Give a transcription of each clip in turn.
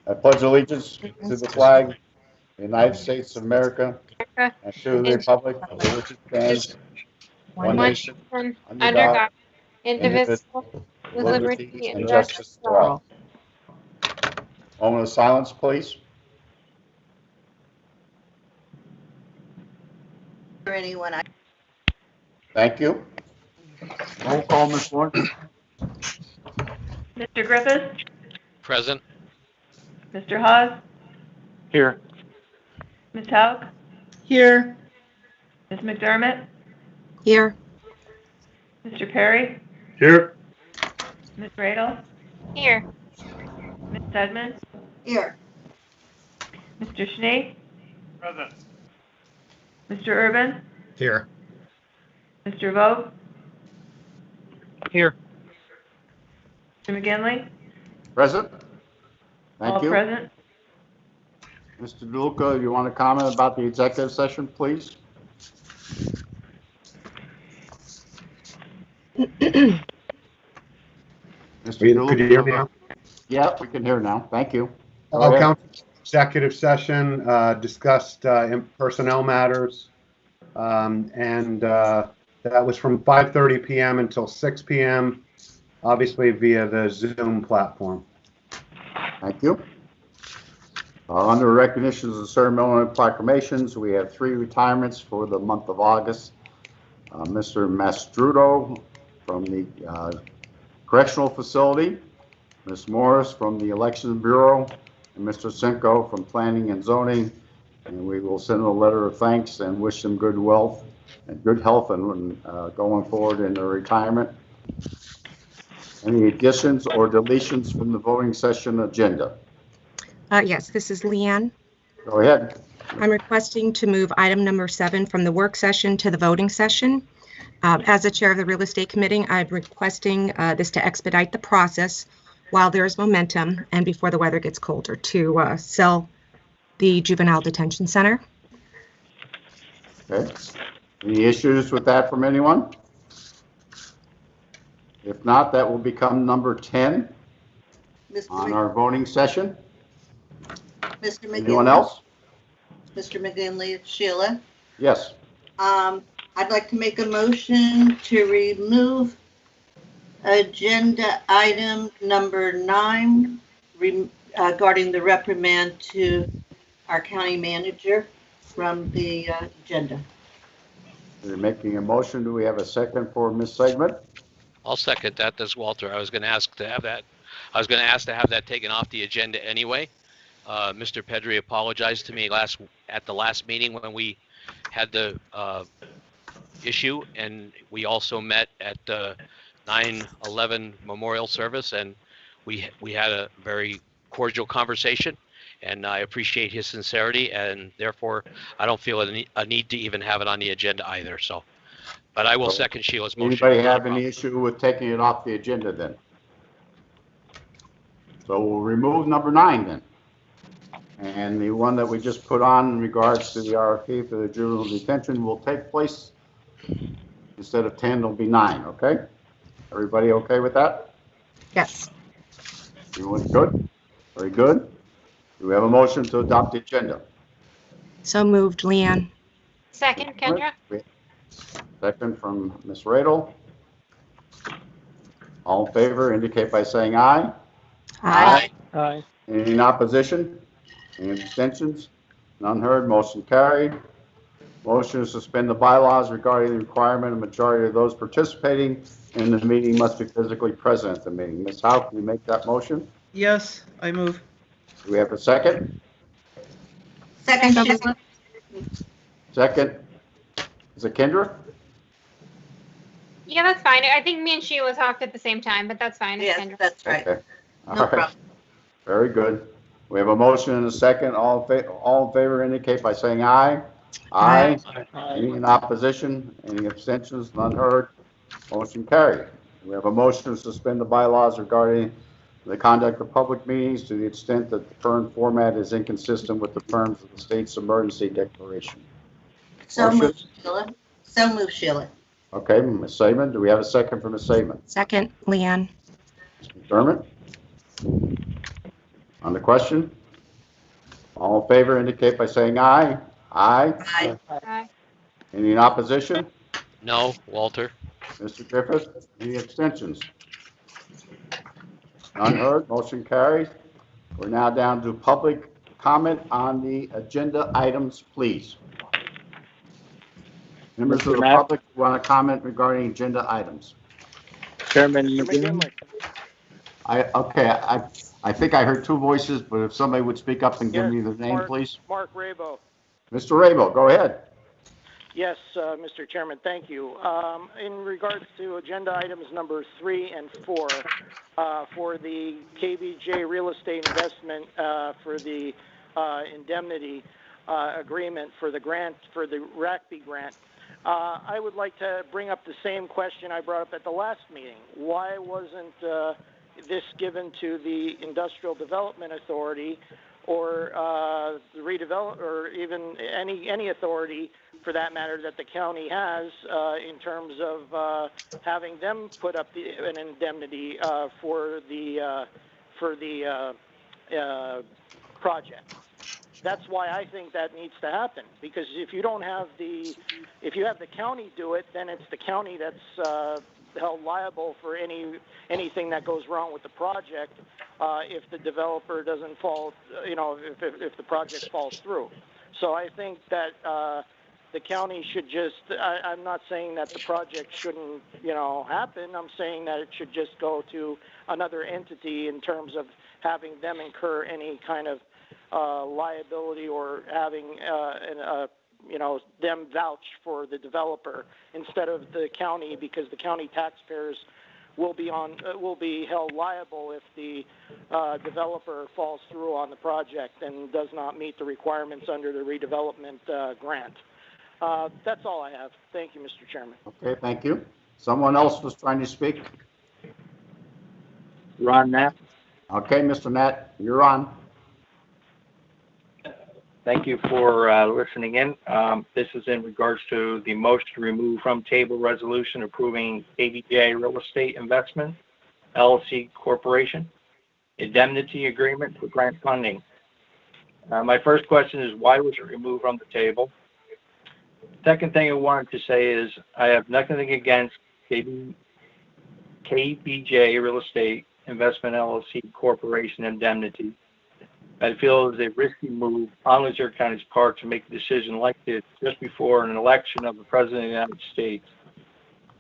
I pledge allegiance to the flag of the United States of America and to the republic for which it stands, one nation, under God, indivisible, with liberty and justice for all. Moment of silence, please. For anyone, Thank you. Roll call, Ms. Warren. Mr. Griffiths? Present. Mr. Hawes? Here. Ms. Hauk? Here. Ms. McDermott? Here. Mr. Perry? Here. Ms. Radel? Here. Ms. Sedman? here. Mr. Schnee? Present. Mr. Urban? Here. Mr. Vogt? Here. Mr. McGinley? Present. All Thank you. present. Mr. DeLuca, you want to comment about the executive session, please? Mr. Could you hear me now? Yeah, we can hear now. Thank you. Go All ahead. council executive session discussed personnel matters, and that was from 5:30 p.m. until 6 p.m., obviously via the Zoom platform. Thank you. Under recognitions and ceremonial proclamations, we have 3 retirements for the month of August. Mr. Mastrudo from the Correctional Facility, Ms. Morris from the Election Bureau, and Mr. Cinco from Planning and Zoning. And we will send a letter of thanks and wish them good health and going forward in their retirement. Any additions or deletions from the voting session agenda? Yes, this is Leanne. Go ahead. I'm requesting to move item number 7 from the work session to the voting session. As the chair of the real estate committee, I'm requesting this to expedite the process while there is momentum and before the weather gets colder to sell the juvenile detention center. Okay. Any issues with that from anyone? If not, that will become number 10 on our voting session. Mr. McGinley. Anyone else? Mr. McGinley, it's Sheila. Yes. I'd like to make a motion to remove agenda item number 9 regarding the reprimand to our county manager from the agenda. You're making a motion. Do we have a second for Ms. Segment? I'll second that. This is Walter. I was going to ask to have that. I was going to ask to have that taken off the agenda anyway. Mr. Pedri apologized to me at the last meeting when we had the issue, and we also met at the 9/11 memorial service, and we had a very cordial conversation, and I appreciate his sincerity, and therefore I don't feel a need to even have it on the agenda either. So, but I will second Sheila's motion. Anybody have any issue with taking it off the agenda then? So we'll remove number 9 then. And the one that we just put on in regards to the RFP for the juvenile detention will take place. Instead of 10, it'll be 9, okay? Everybody okay with that? Yes. Everyone good? Very good. Do we have a motion to adopt the agenda? So moved, Leanne. Second, Kendra. Second from Ms. Radel. All in favor indicate by saying aye. Aye. Aye. Any in opposition? Any abstentions? None heard. Motion carried. Motion to suspend the bylaws regarding the requirement a majority of those participating in the meeting must be physically present at the meeting. Ms. Howe, can you make that motion? Yes, I move. Do we have a second? Second, Sheila. Second. Is it Kendra? Yeah, that's fine. I think me and Sheila talked at the same time, but that's fine. It's Yes, Kendra. that's right. Okay. All No right. problem. Very good. We have a motion and a second. All in favor indicate by saying aye. Aye. Any in opposition? Any abstentions? None heard. Motion carried. We have a motion to suspend the bylaws regarding the conduct of public meetings to the extent that the current format is inconsistent with the terms of the state's emergency declaration. So Motion. moved, Sheila. So moved, Sheila. Okay, Ms. Saban, do we have a second for Ms. Saban? Second, Leanne. McDermott? On the question? All in favor indicate by saying aye. Aye. Aye. Aye. Any in opposition? No, Walter. Mr. Griffith, any abstentions? None heard, motion carries. We're now down to public comment on the agenda items, please. Members of the public who want to comment regarding agenda items. Chairman McGinley. I think I heard two voices, but if somebody would speak up and give me their name, please. Mark Rabo. Mr. Rabel, go ahead. Yes, Mr. Chairman, thank you. In regards to agenda items number 3 and 4, for the KBJ real estate investment for the indemnity agreement for the grant, for the RACB grant, I would like to bring up the same question I brought up at the last meeting. Why wasn't this given to the Industrial Development Authority or the redevelop, or even any authority for that matter that the county has in terms of having them put up an indemnity for the project? That's why I think that needs to happen, because if you don't have if you have the county do it, then it's the county that's held liable for anything that goes wrong with the project if the developer doesn't fall, if the project falls through. So I think that the county should just, I'm not saying that the project shouldn't, happen. I'm saying that it should just go to another entity in terms of having them incur any kind of liability or having them vouch for the developer instead of the county, because the county taxpayers will be held liable if the developer falls through on the project and does not meet the requirements under the redevelopment grant. That's all I have. Thank you, Mr. Chairman. Okay, thank you. Someone else was trying to speak? Ron Knapp. Okay, Mr. Nat, you're on. Thank you for listening in. This is in regards to the motion to remove from table resolution approving KBJ Real Estate Investment, LLC Corporation, indemnity agreement for grant funding. My first question is, why was it removed from the table? Second thing I wanted to say is, I have nothing against KBJ Real Estate Investment, LLC Corporation indemnity. I feel it is a risky move on Luzerne County's part to make a decision like this just before an election of the President of the United States.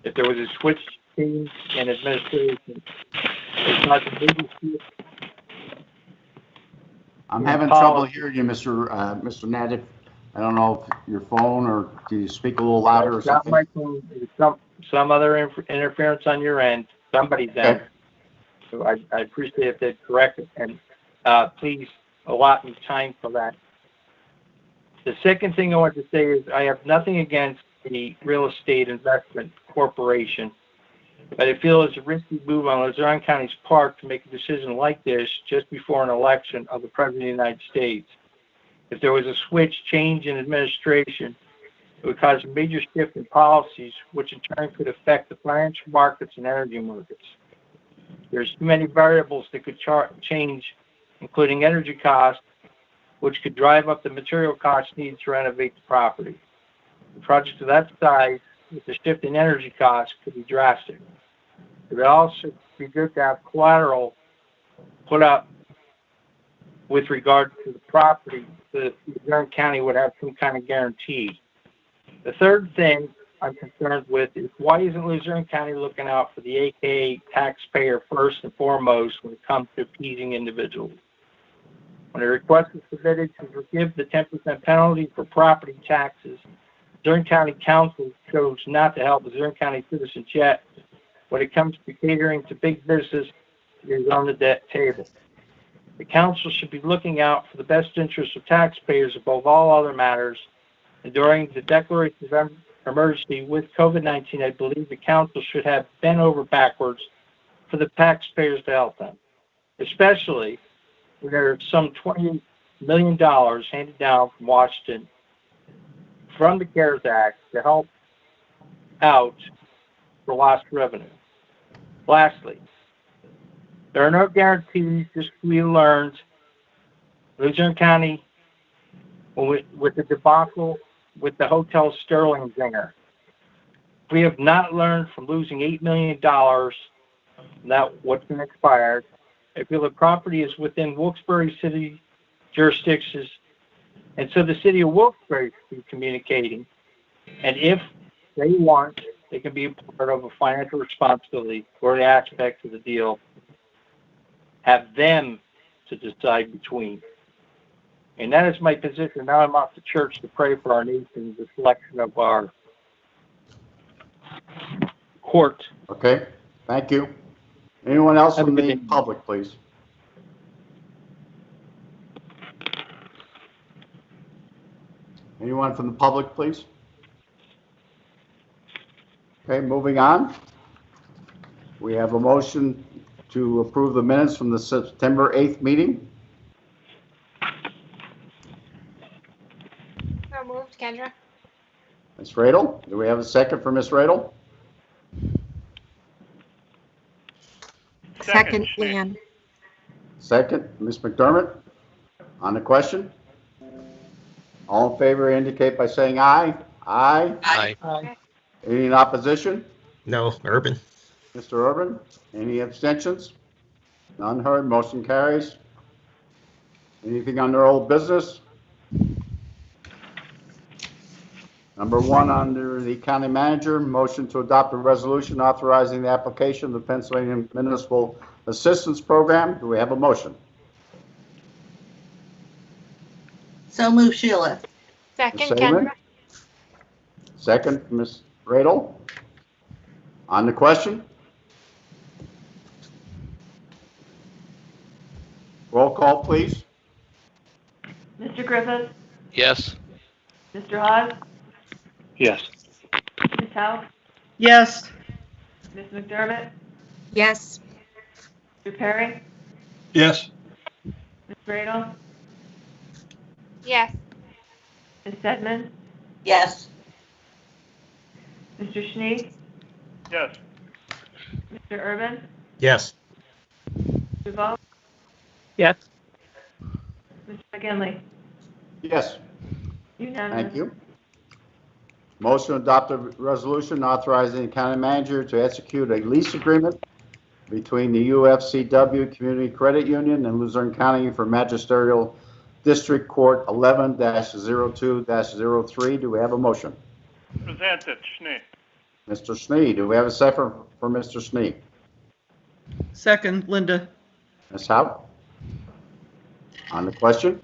If there was a switch change in administration, it's not the biggest. I'm having trouble hearing you, Mr. Nat. I don't know if your phone, or do you speak a little louder or something? My phone, some other interference on your end, somebody's end. So I appreciate if they'd correct it, and please allot me time for that. The second thing I want to say is, I have nothing against the Real Estate Investment Corporation, but I feel it's a risky move on Luzerne County's part to make a decision like this just before an election of the President of the United States. If there was a switch change in administration, it would cause a major shift in policies, which in turn could affect the financial markets and energy markets. There's too many variables that could change, including energy costs, which could drive up the material costs needed to renovate the property. A project of that size, with the shift in energy costs, could be drastic. It would also be good to have collateral put up with regard to the property, so that Luzerne County would have some kind of guarantee. The third thing I'm concerned with is, why isn't Luzerne County looking out for the AKA taxpayer first and foremost when it comes to appeasing individuals? When a request is submitted to forgive the 10% penalty for property taxes, Luzerne County Council chose not to help Luzerne County citizens yet. When it comes to catering to big business, it is on the debt table. The council should be looking out for the best interests of taxpayers above all other matters. And during the declaration of emergency with COVID-19, I believe the council should have bent over backwards for the taxpayers to help them, especially when there's some $28 million handed down from Washington from the CARES Act to help out for lost revenue. Lastly, there are no guarantees, just we learned Luzerne County, with the debacle with the Hotel Sterling Zinger. We have not learned from losing $8 million, not what's been expired. I feel the property is within Wilkes-Barre city jurisdictions, and so the city of Wilkes-Barre should be communicating. And if they want, they can be a part of a financial responsibility for the aspects of the deal. Have them to decide between. And that is my position. Now I'm off to church to pray for our nation, the selection of our court. Okay, thank you. Anyone else from the public, please? Anyone from the public, please? Okay, moving on. We have a motion to approve the minutes from the September 8th meeting. So moved, Kendra. Ms. Radel, do we have a second for Ms. Radel? Second, Leanne. Second, Ms. McDermott. On the question? All in favor indicate by saying aye. Aye. Aye. Any in opposition? No, Urban. Mr. Urban, any abstentions? None heard, motion carries. Anything under old business? Number one, under the county manager, motion to adopt a resolution authorizing the application of the Pennsylvania Municipal Assistance Program. Do we have a motion? So move, Sheila. Second, Ms. Seaman? Kendra. Second, Ms. Radel. On the question? Roll call, please. Mr. Griffith, Yes. Mr. Hawes, Yes. Ms. Howe, Yes. Ms. McDermott, Yes. Mr. Perry, Yes. Ms. Radel, Yes. Ms. Sedman, Yes. Mr. Schnee, Yes. Mr. Urban, Yes. Mr. Vogt, Yes. Mr. McGinley. Yes. Unanimous. Thank you. Motion to adopt a resolution authorizing the county manager to execute a lease agreement between the UFCW Community Credit Union and Luzerne County for Magisterial District Court 11-02-03. Do we have a motion? Presented, Schnee. Mr. Schnee, do we have a second for Mr. Schnee? Second, Linda. Ms. Howe? On the question?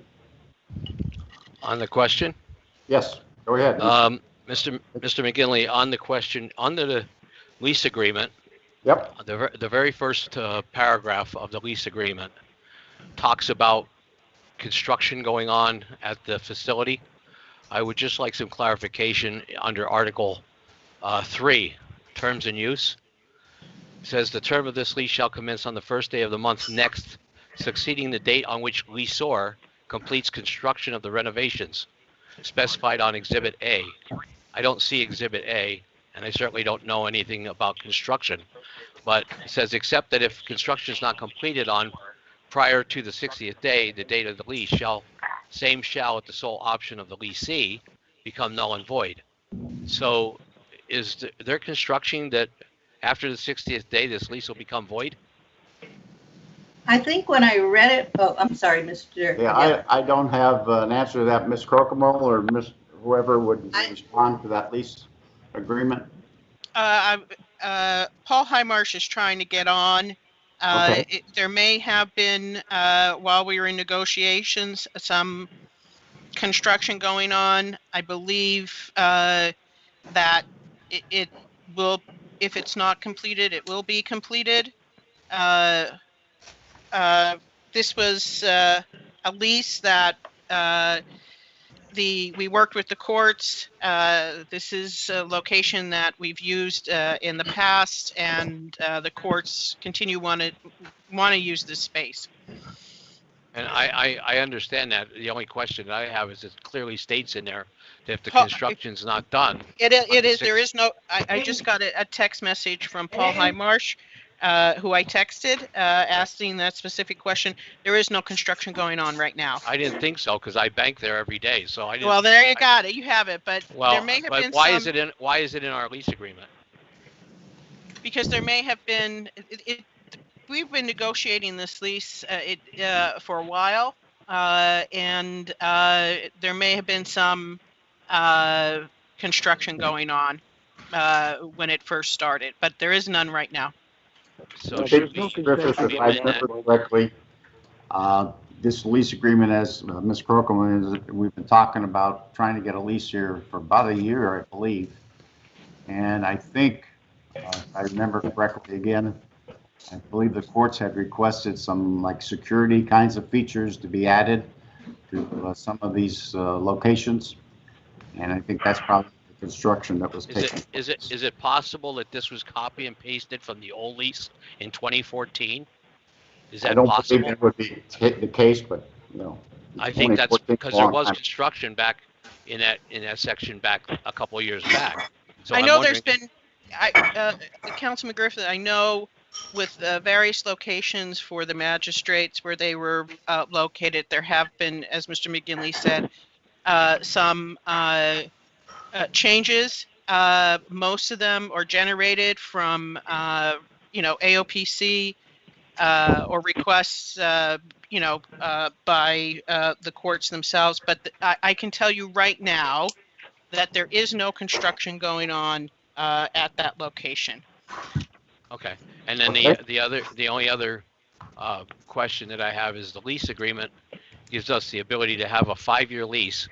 On the question, Yes, go ahead. Mr. McGinley, on the question, under the lease agreement, Yep, the very first paragraph of the lease agreement talks about construction going on at the facility. I would just like some clarification under Article 3, Terms and Use. It says the term of this lease shall commence on the first day of the month next succeeding the date on which leaseor completes construction of the renovations specified on Exhibit A. I don't see Exhibit A, and I certainly don't know anything about construction, but it says except that if construction is not completed on prior to the 60th day, the date of the lease shall at the sole option of the leasee become null and void. So is there construction that after the 60th day, this lease will become void? I think when I read it, oh, I'm sorry, Mr. yeah, I don't have an answer to that. Ms. Crocomole or whoever would respond to that lease agreement. Paul Highmarsh is trying to get on. Okay. There may have been, while we were in negotiations, some construction going on. I believe that it will, if it's not completed, it will be completed. This was a lease that we worked with the courts. This is a location that we've used in the past, and the courts continue want to use this space. And I understand that. The only question that I have is it clearly states in there that if the construction's not done. It is. There is no. I just got a text message from Paul Highmarsh who I texted, asking that specific question. There is no construction going on right now. I didn't think so, because I bank there every day, so I didn't. Well, there you got it. You have it, but Well, there may have but been why some. is it in our lease agreement? Because there may have been, we've been negotiating this lease for a while, and there may have been some construction going on when it first started, but there is none right now. So Griffith, should we if I amend that? remember correctly, this lease agreement, as Ms. Crocombe, we've been talking about trying to get a lease here for about a year, I believe. And I think, if I remember correctly again, I believe the courts had requested some like security kinds of features to be added to some of these locations. And I think that's probably the construction that was taken. Is it possible that this was copy and pasted from the old lease in 2014? Is that I don't possible? believe it would be the case, but, you know. I think that's 2014 because there was time. construction back in that section back a couple of years back. So I I'm know wondering- there's been, Councilman Griffith, I know with various locations for the magistrates where they were located, there have been, as Mr. McGinley said, some changes. Most of them are generated from, AOPC or requests, by the courts themselves. But I can tell you right now that there is no construction going on at that location. Okay, and then the only other question that I have is the lease agreement gives us the ability to have a 5-year lease,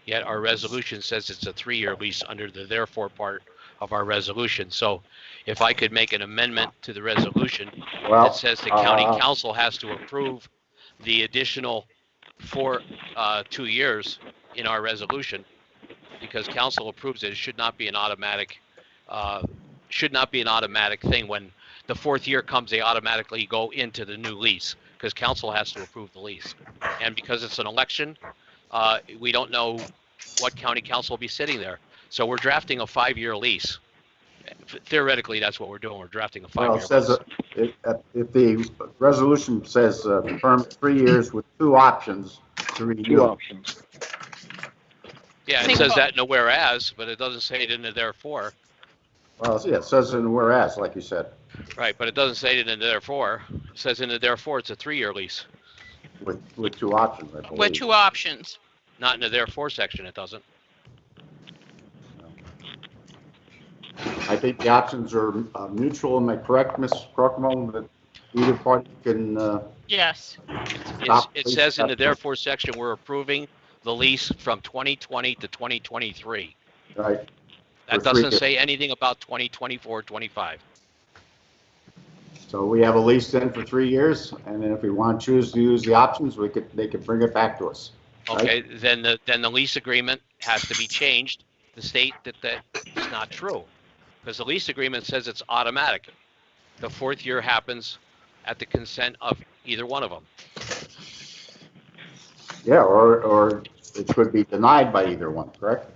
yet our resolution says it's a 3-year lease under the therefore part of our resolution. So if I could make an amendment to the resolution that says the county council has to approve the additional 2 years in our resolution, because council approves it, it should not be an automatic thing. When the 4th year comes, they automatically go into the new lease because council has to approve the lease. And because it's an election, we don't know what county council will be sitting there. So we're drafting a 5-year lease. Theoretically, that's what we're doing. We're drafting a 5-year Well, it says lease. if the resolution says term 3 years with 2 options to renew. 2 options. Yeah, it says that in a whereas, but it doesn't say it in the therefore. Well, yeah, it says in whereas, like you said. Right, but it doesn't say it in the therefore. It says in the therefore it's a 3-year lease. With 2 options, I believe. With 2 options. Not in the therefore section, it doesn't. I think the options are mutual. Am I correct, Ms. Crocombe, that either party can Yes. It says in the therefore section, we're approving the lease from 2020 to 2023. Right. That doesn't say anything about 2024, 25. So we have a lease then for 3 years, and then if we want to choose to use the options, they could bring it back to us. Okay, then the lease agreement has to be changed to state that is not true, because the lease agreement says it's automatic. The 4th year happens at the consent of either one of them. Yeah, or it could be denied by either one, correct?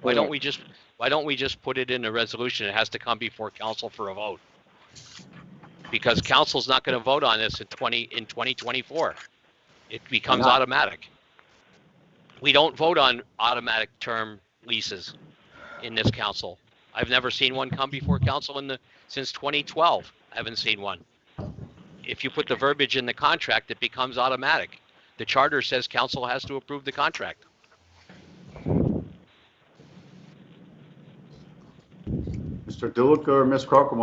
Why don't we just put it in the resolution? It has to come before council for a vote. Because council's not going to vote on this in 2024. It becomes automatic. We don't vote on automatic term leases in this council. I've never seen one come before council since 2012. I haven't seen one. If you put the verbiage in the contract, it becomes automatic. The charter says council has to approve the contract. Mr. Dulica or Ms. Crocombe,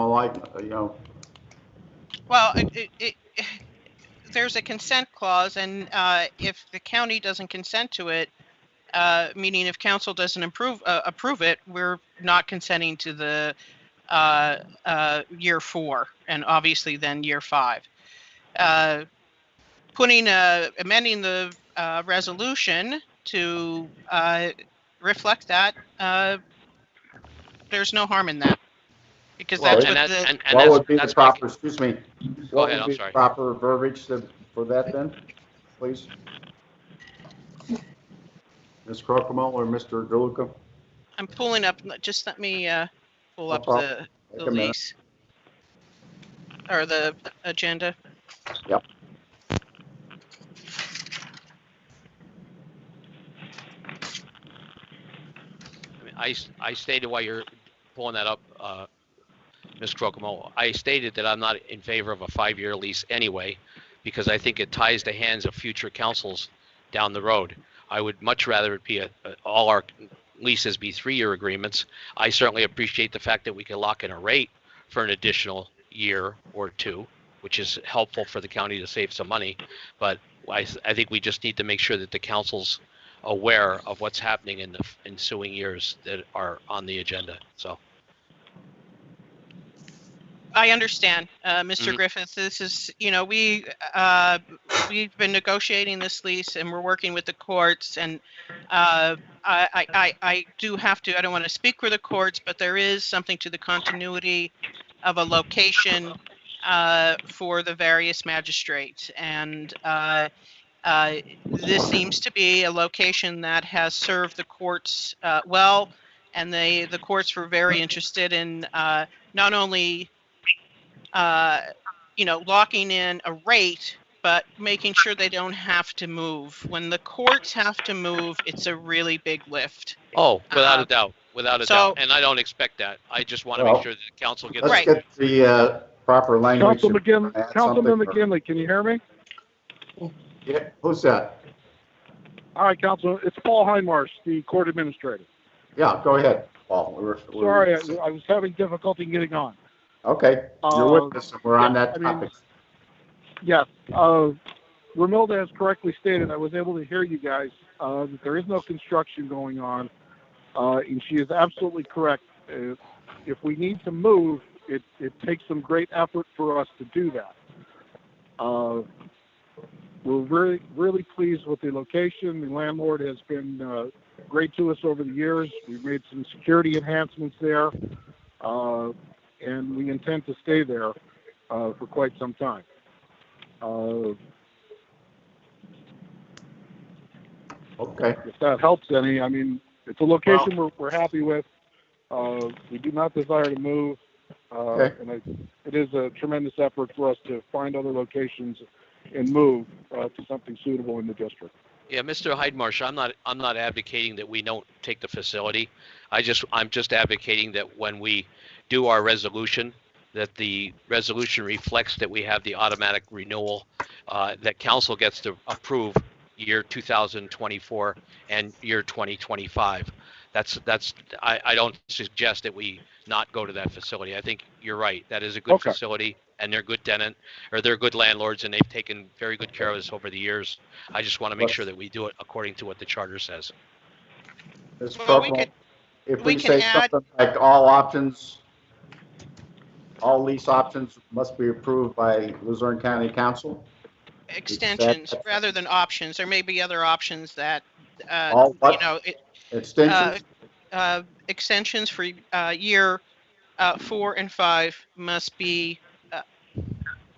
Well, there's a consent clause, and if the county doesn't consent to it, meaning if council doesn't approve it, we're not consenting to the year 4, and obviously then year 5. Amending the resolution to reflect that, there's no harm in that. Because that's what would be the proper, excuse me. Go ahead, I'm sorry. Proper verbiage for that then, please? Ms. Crocombe or Mr. Dulica? I'm pulling up, just let me pull up the lease. or the agenda. Yep. I stated while you're pulling that up, Ms. Crocomo, I stated that I'm not in favor of a 5-year lease anyway, because I think it ties the hands of future councils down the road. I would much rather it be all our leases be 3-year agreements. I certainly appreciate the fact that we can lock in a rate for an additional year or 2, which is helpful for the county to save some money. But I think we just need to make sure that the council's aware of what's happening in the ensuing years that are on the agenda. So I understand, Mr. Griffith. This is, we've been negotiating this lease and we're working with the courts, and I do have to, I don't want to speak for the courts, but there is something to the continuity of a location for the various magistrates. And this seems to be a location that has served the courts well, and the courts were very interested in not only locking in a rate, but making sure they don't have to move. When the courts have to move, it's a really big lift. Oh, without a doubt, without a doubt. And I don't expect that. I just want to make sure that the council gets Let's get the proper language. Councilman McGinley, can you hear me? Yeah, who's that? All right, Councilman, it's Paul Hindmarsh, the court administrator. Yeah, go ahead, Paul. Sorry, I was having difficulty getting on. Okay, you're with us. We're on that topic. Yes, Romilda has correctly stated, I was able to hear you guys, that there is no construction going on, and she is absolutely correct. If we need to move, it takes some great effort for us to do that. We're really pleased with the location. The landlord has been great to us over the years. We've made some security enhancements there, and we intend to stay there for quite some time. Okay. If that helps any, I mean, it's a location we're happy with. We do not desire to move, and it is a tremendous effort for us to find other locations and move to something suitable in the district. Yeah, Mr. Hindmarsh, I'm not advocating that we don't take the facility. I'm just advocating that when we do our resolution, that the resolution reflects that we have the automatic renewal, that council gets to approve year 2024 and year 2025. I don't suggest that we not go to that facility. I think you're right. That is a good facility, and they're good tenant, or they're good landlords, and they've taken very good care of us over the years. I just want to make sure that we do it according to what the charter says. If we say something like all lease options must be approved by Luzerne County Council? Extensions rather than options. There may be other options that, extensions? Extensions for year 4 and 5 must be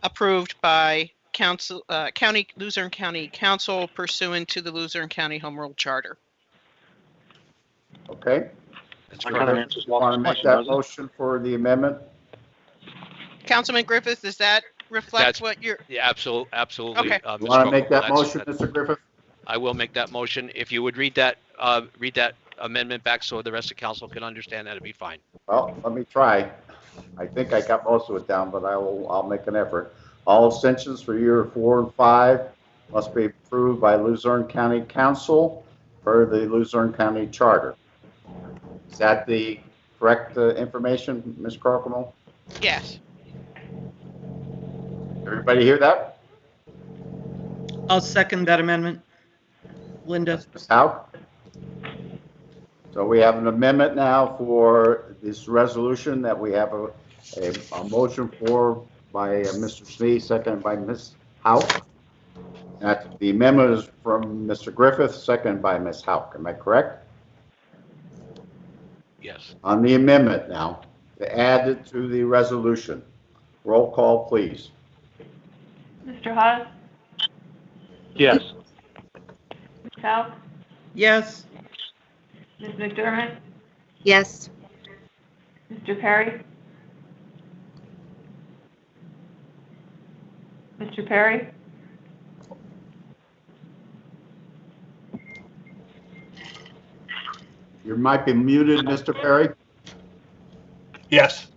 approved by Luzerne County Council pursuant to the Luzerne County Home Rule Charter. Okay. That's kind of answers Want to make that motion for the amendment? Councilman Griffith, does that reflect what you're? Yeah, absolutely. Okay. You want to make that motion, Mr. Griffith? I will make that motion. If you would read that amendment back so the rest of council can understand, that'd be fine. Well, let me try. I think I got most of it down, but I'll make an effort. All extensions for year 4 and 5 must be approved by Luzerne County Council per the Luzerne County Charter. Is that the correct information, Ms. Crocomo? Yes. Everybody hear that? I'll second that amendment. Linda. Ms. Howe? So we have an amendment now for this resolution that we have a motion for by Mr. Sneed, seconded by Ms. Howe. The amendment is from Mr. Griffith, seconded by Ms. Howe. Am I correct? Yes. On the amendment now, to add it to the resolution. Roll call, please. Mr. Haas? Yes. Ms. Howe? Yes. Ms. McDermott? Yes. Mr. Perry? Mr. Perry? You might be muted, Mr. Perry. Yes.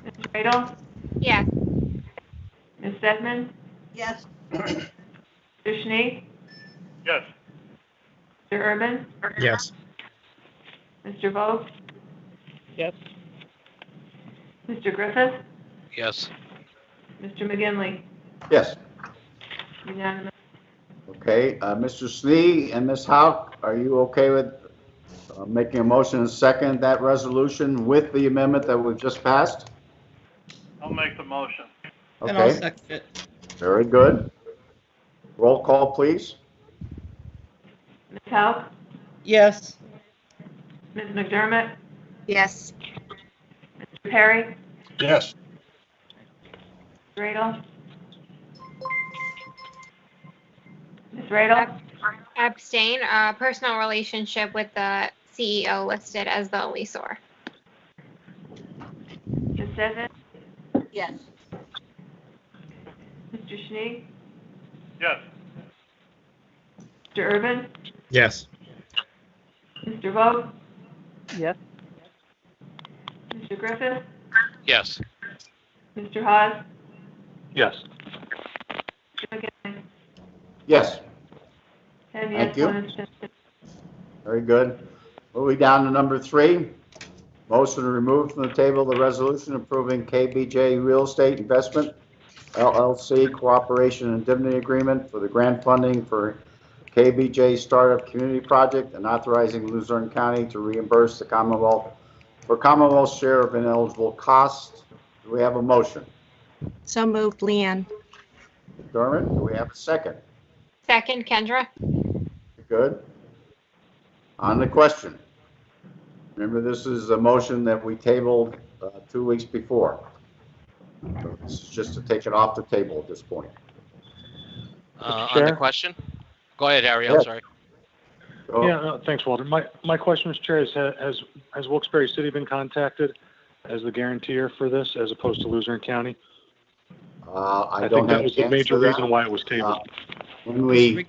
Mr. Radel? Yes. Ms. Sedman? Yes. Mr. Schnee? Yes. Mr. Urban? Yes. Mr. Vogt? Yes. Mr. Griffith? Yes. Mr. McGinley? Yes. Unanimous. Okay, Mr. Snee and Ms. Hauk, are you okay with making a motion and second that resolution with the amendment that we just passed? I'll make the motion. And I'll Okay, second it. very good. Roll call, please. Ms. House? Yes. Ms. McDermott? Yes. Mr. Perry? Yes. Mr. Radel? Ms. Radel? Abstain. Personal relationship with the CEO listed as the leaseor. Ms. Sedman? Yes. Mr. Schnee? Yes. Mr. Urban? Yes. Mr. Vogt? Yes. Mr. Griffith? Yes. Mr. Haas? Yes. Mr. McGinley? Yes, 10 Thank yes, you. 1 abstention. very good. Moving down to number 3, motion to remove from the table the resolution approving KBJ Real Estate Investment LLC Cooperation and Indemnity Agreement for the grant funding for KBJ Startup Community Project and authorizing Luzerne County to reimburse the Commonwealth for Commonwealth's share of ineligible costs. Do we have a motion? So moved, Leanne. McDermott, do we have a second? Second, Kendra? Good. On the question. Remember, this is a motion that we tabled 2 weeks before. So this is just to take it off the table at this point. On the question? Go ahead, Harry, I'm Yes. sorry. Go. Yeah, no, thanks, Walter. My question, Mr. Chair, is has Wilkes-Barre City been contacted as the guarantor for this, as opposed to Luzerne County? I think don't that have was the the major answer to reason that. why it was tabled. When we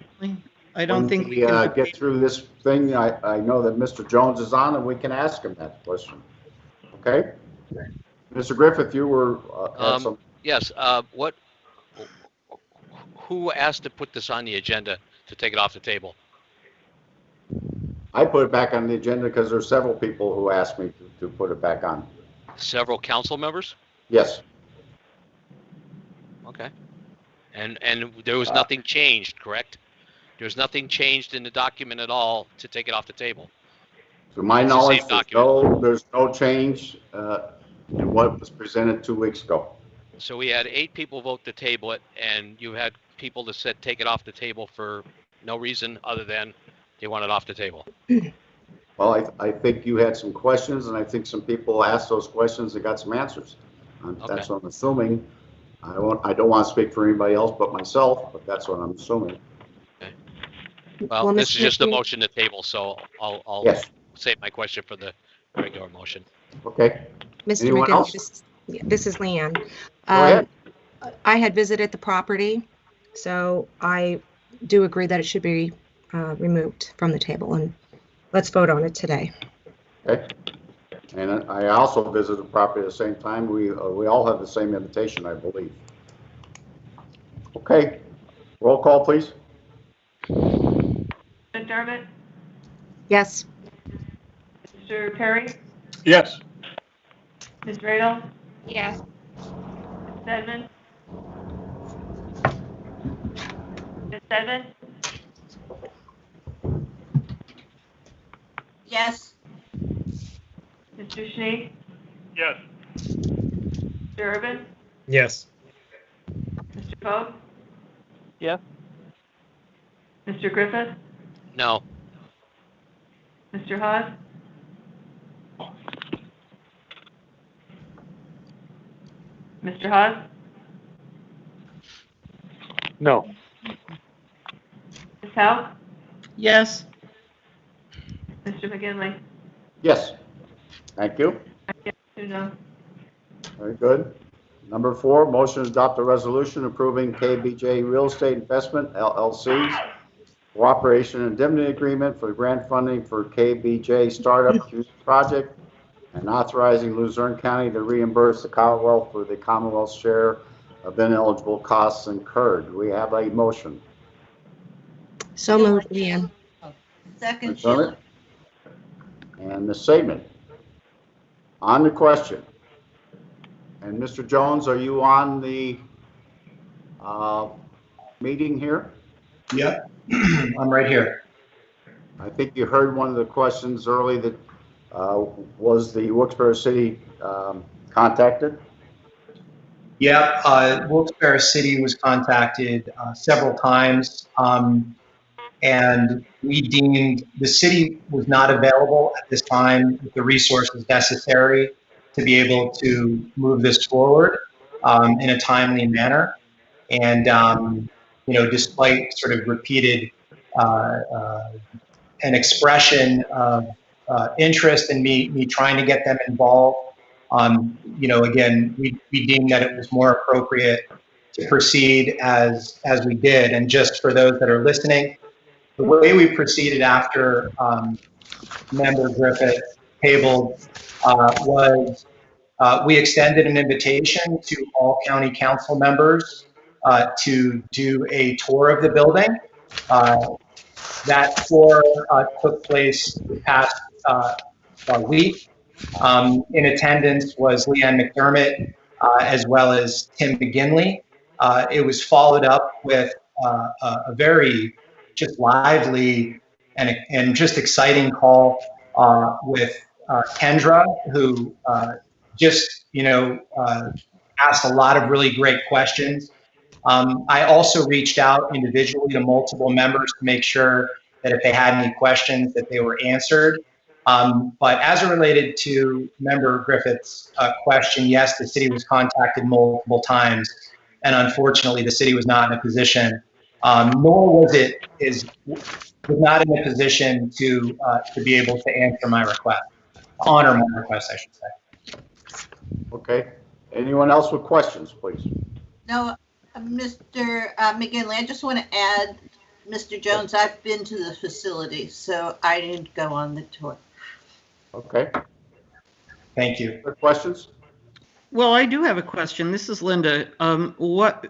I don't think we when can. get through this thing, I know that Mr. Jones is on and we can ask him that question. Okay? Mr. Griffith, you were had some. Yes, who asked to put this on the agenda to take it off the table? I put it back on the agenda because there's several people who asked me to put it back on. Several council members? Yes. Okay. And there was nothing changed, correct? There's nothing changed in the document at all to take it off the table. To my It's the knowledge, same document. there's no change in what was presented 2 weeks ago. So we had 8 people vote to table it, and you had people that said take it off the table for no reason other than they want it off the table. Well, I think you had some questions, and I think some people asked those questions and got some answers. That's what I'm assuming. I don't want to speak for anybody else but myself, but that's what I'm assuming. Okay. Well, this is just a motion to table, so I'll Yes. save my question for the regular motion. Okay. Mr. Anyone McGinley, else? this is Leanne. ahead. I had visited the property, so I do agree that it should be removed from the table, and let's vote on it today. Okay. And I also visited the property at the same time. We all have the same invitation, I believe. Okay. Roll call, please. McDermott? Yes. Mr. Perry? Yes. Ms. Radel? Yes. Ms. Sedman? Ms. Sedman? Yes. Mr. Schnee? Yes. Mr. Urban? Yes. Mr. Vogt? Yes. Mr. Griffith? No. Mr. Haas? Mr. Haas? No. Ms. Howe? Yes. Mr. McGinley? Yes. Thank you. Yes, 2 no. Very good. Number 4, motion to adopt a resolution approving KBJ Real Estate Investment LLC's cooperation and indemnity agreement for grant funding for KBJ Startup Community Project and authorizing Luzerne County to reimburse the Commonwealth for the Commonwealth's share of ineligible costs incurred. Do we have a motion? So moved, Leanne. Second, Ms. Emmett? And Ms. Saban. On the question. And Mr. Jones, are you on the meeting here? Yep, I'm right here. I think you heard one of the questions early that was the Wilkes-Barre City contacted? Yeah, Wilkes-Barre City was contacted several times, and we deemed the city was not available at this time with the resources necessary to be able to move this forward in a timely manner. And, you know, despite sort of repeated an expression of interest in me trying to get them involved, you know, again, we deemed that it was more appropriate to proceed as we did. And just for those that are listening, the way we proceeded after Member Griffith tabled was we extended an invitation to all county council members to do a tour of the building. That tour took place the past week. In attendance was Leanne McDermott as well as Tim McGinley. It was followed up with a very just lively and just exciting call with Kendra, who just, you know, asked a lot of really great questions. I also reached out individually to multiple members to make sure that if they had any questions that they were answered. But as it related to Member Griffith's question, yes, the city was contacted multiple times, and unfortunately the city was not in a position, nor was not in a position to be able to answer my request, honor my request, I should say. Okay. Anyone else with questions, please? no, Mr. McGinley, I just want to add, Mr. Jones, I've been to the facility, so I didn't go on the tour. Okay. Thank you. Other questions? Well, I do have a question. This is Linda. What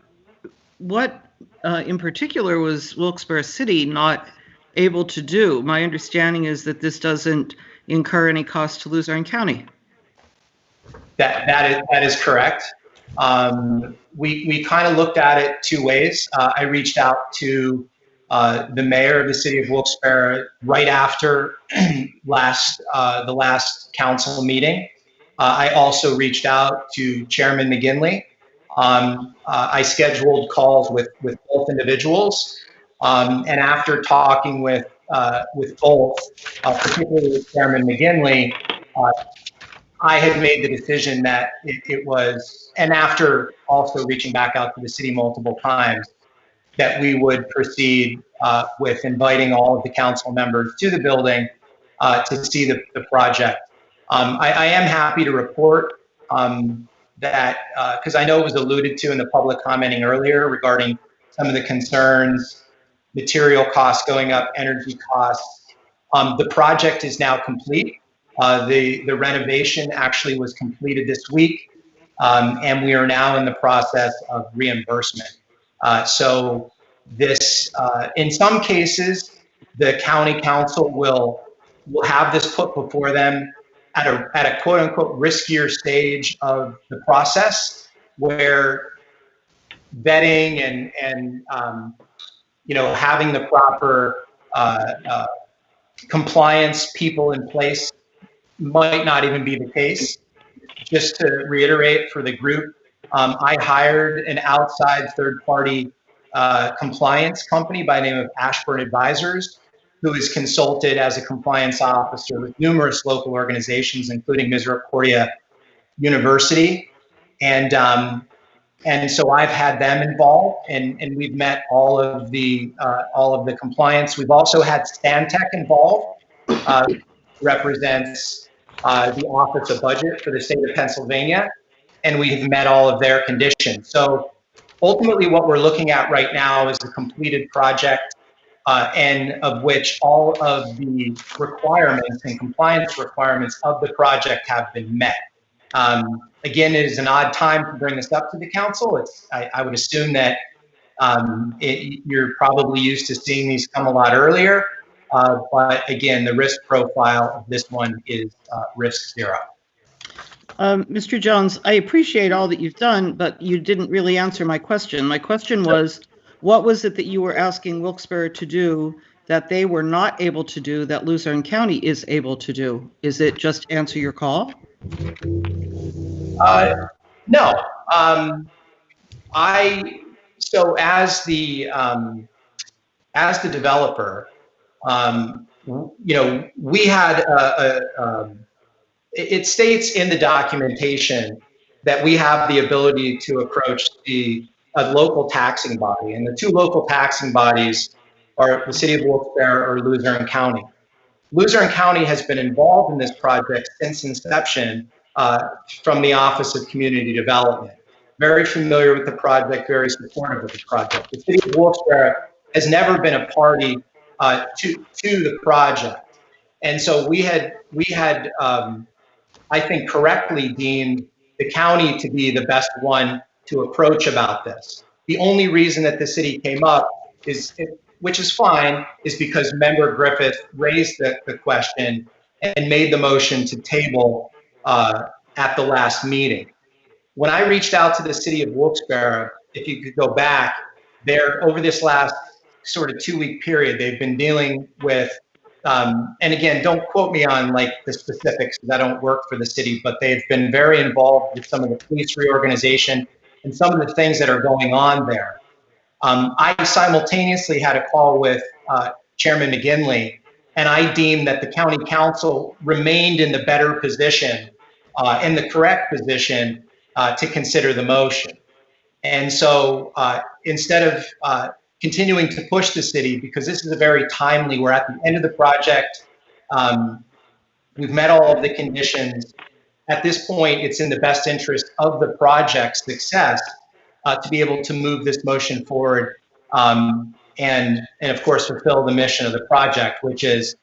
in particular was Wilkes-Barre City not able to do? My understanding is that this doesn't incur any cost to Luzerne County. That is correct. We kind of looked at it two ways. I reached out to the mayor of the city of Wilkes-Barre right after the last council meeting. I also reached out to Chairman McGinley. I scheduled calls with both individuals, and after talking with both, particularly with Chairman McGinley, I had made the decision that it was, and after also reaching back out to the city multiple times, that we would proceed with inviting all of the council members to the building to see the project. I am happy to report that, because I know it was alluded to in the public commenting earlier regarding some of the concerns, material costs going up, energy costs. The project is now complete. The renovation actually was completed this week, and we are now in the process of reimbursement. So this, in some cases, the county council will have this put before them at a quote unquote riskier stage of the process, where vetting and you know, having the proper compliance people in place might not even be the case. Just to reiterate for the group, I hired an outside third-party compliance company by the name of Ashburn Advisors, who is consulted as a compliance officer with numerous local organizations, including Misericordia University. And so I've had them involved, and we've met all of the compliance. We've also had Stantec involved, represents the Office of Budget for the state of Pennsylvania. and we've met all of their conditions. So ultimately what we're looking at right now is a completed project, and of which all of the requirements and compliance requirements of the project have been met. Again, it is an odd time to bring this up to the council. I would assume that you're probably used to seeing these come a lot earlier, but again, the risk profile of this one is risk zero. Mr. Jones, I appreciate all that you've done, but you didn't really answer my question. My question was, what was it that you were asking Wilkes-Barre to do that they were not able to do that Luzerne County is able to do? Is it just answer your call? No. So as the developer, we had it states in the documentation that we have the ability to approach a local taxing body, and the two local taxing bodies are the city of Wilkes-Barre or Luzerne County. Luzerne County has been involved in this project since inception from the Office of Community Development. Very familiar with the project, very supportive of the project. The city of Wilkes-Barre has never been a party to the project. And so we had I think correctly deemed the county to be the best one to approach about this. The only reason that the city came up is, which is fine, is because member Griffith raised the question and made the motion to table at the last meeting. When I reached out to the city of Wilkes-Barre, if you could go back there over this last sort of 2-week period, they've been dealing with, and again, don't quote me on like the specifics because I don't work for the city, but they've been very involved with some of the police reorganization and some of the things that are going on there. I simultaneously had a call with Chairman McGinley, and I deemed that the county council remained in the better position, in the correct position to consider the motion. And so instead of continuing to push the city, because this is a very timely, we're at the end of the project, we've met all of the conditions. At this point, it's in the best interest of the project's success to be able to move this motion forward and of course fulfill the mission of the project, which is,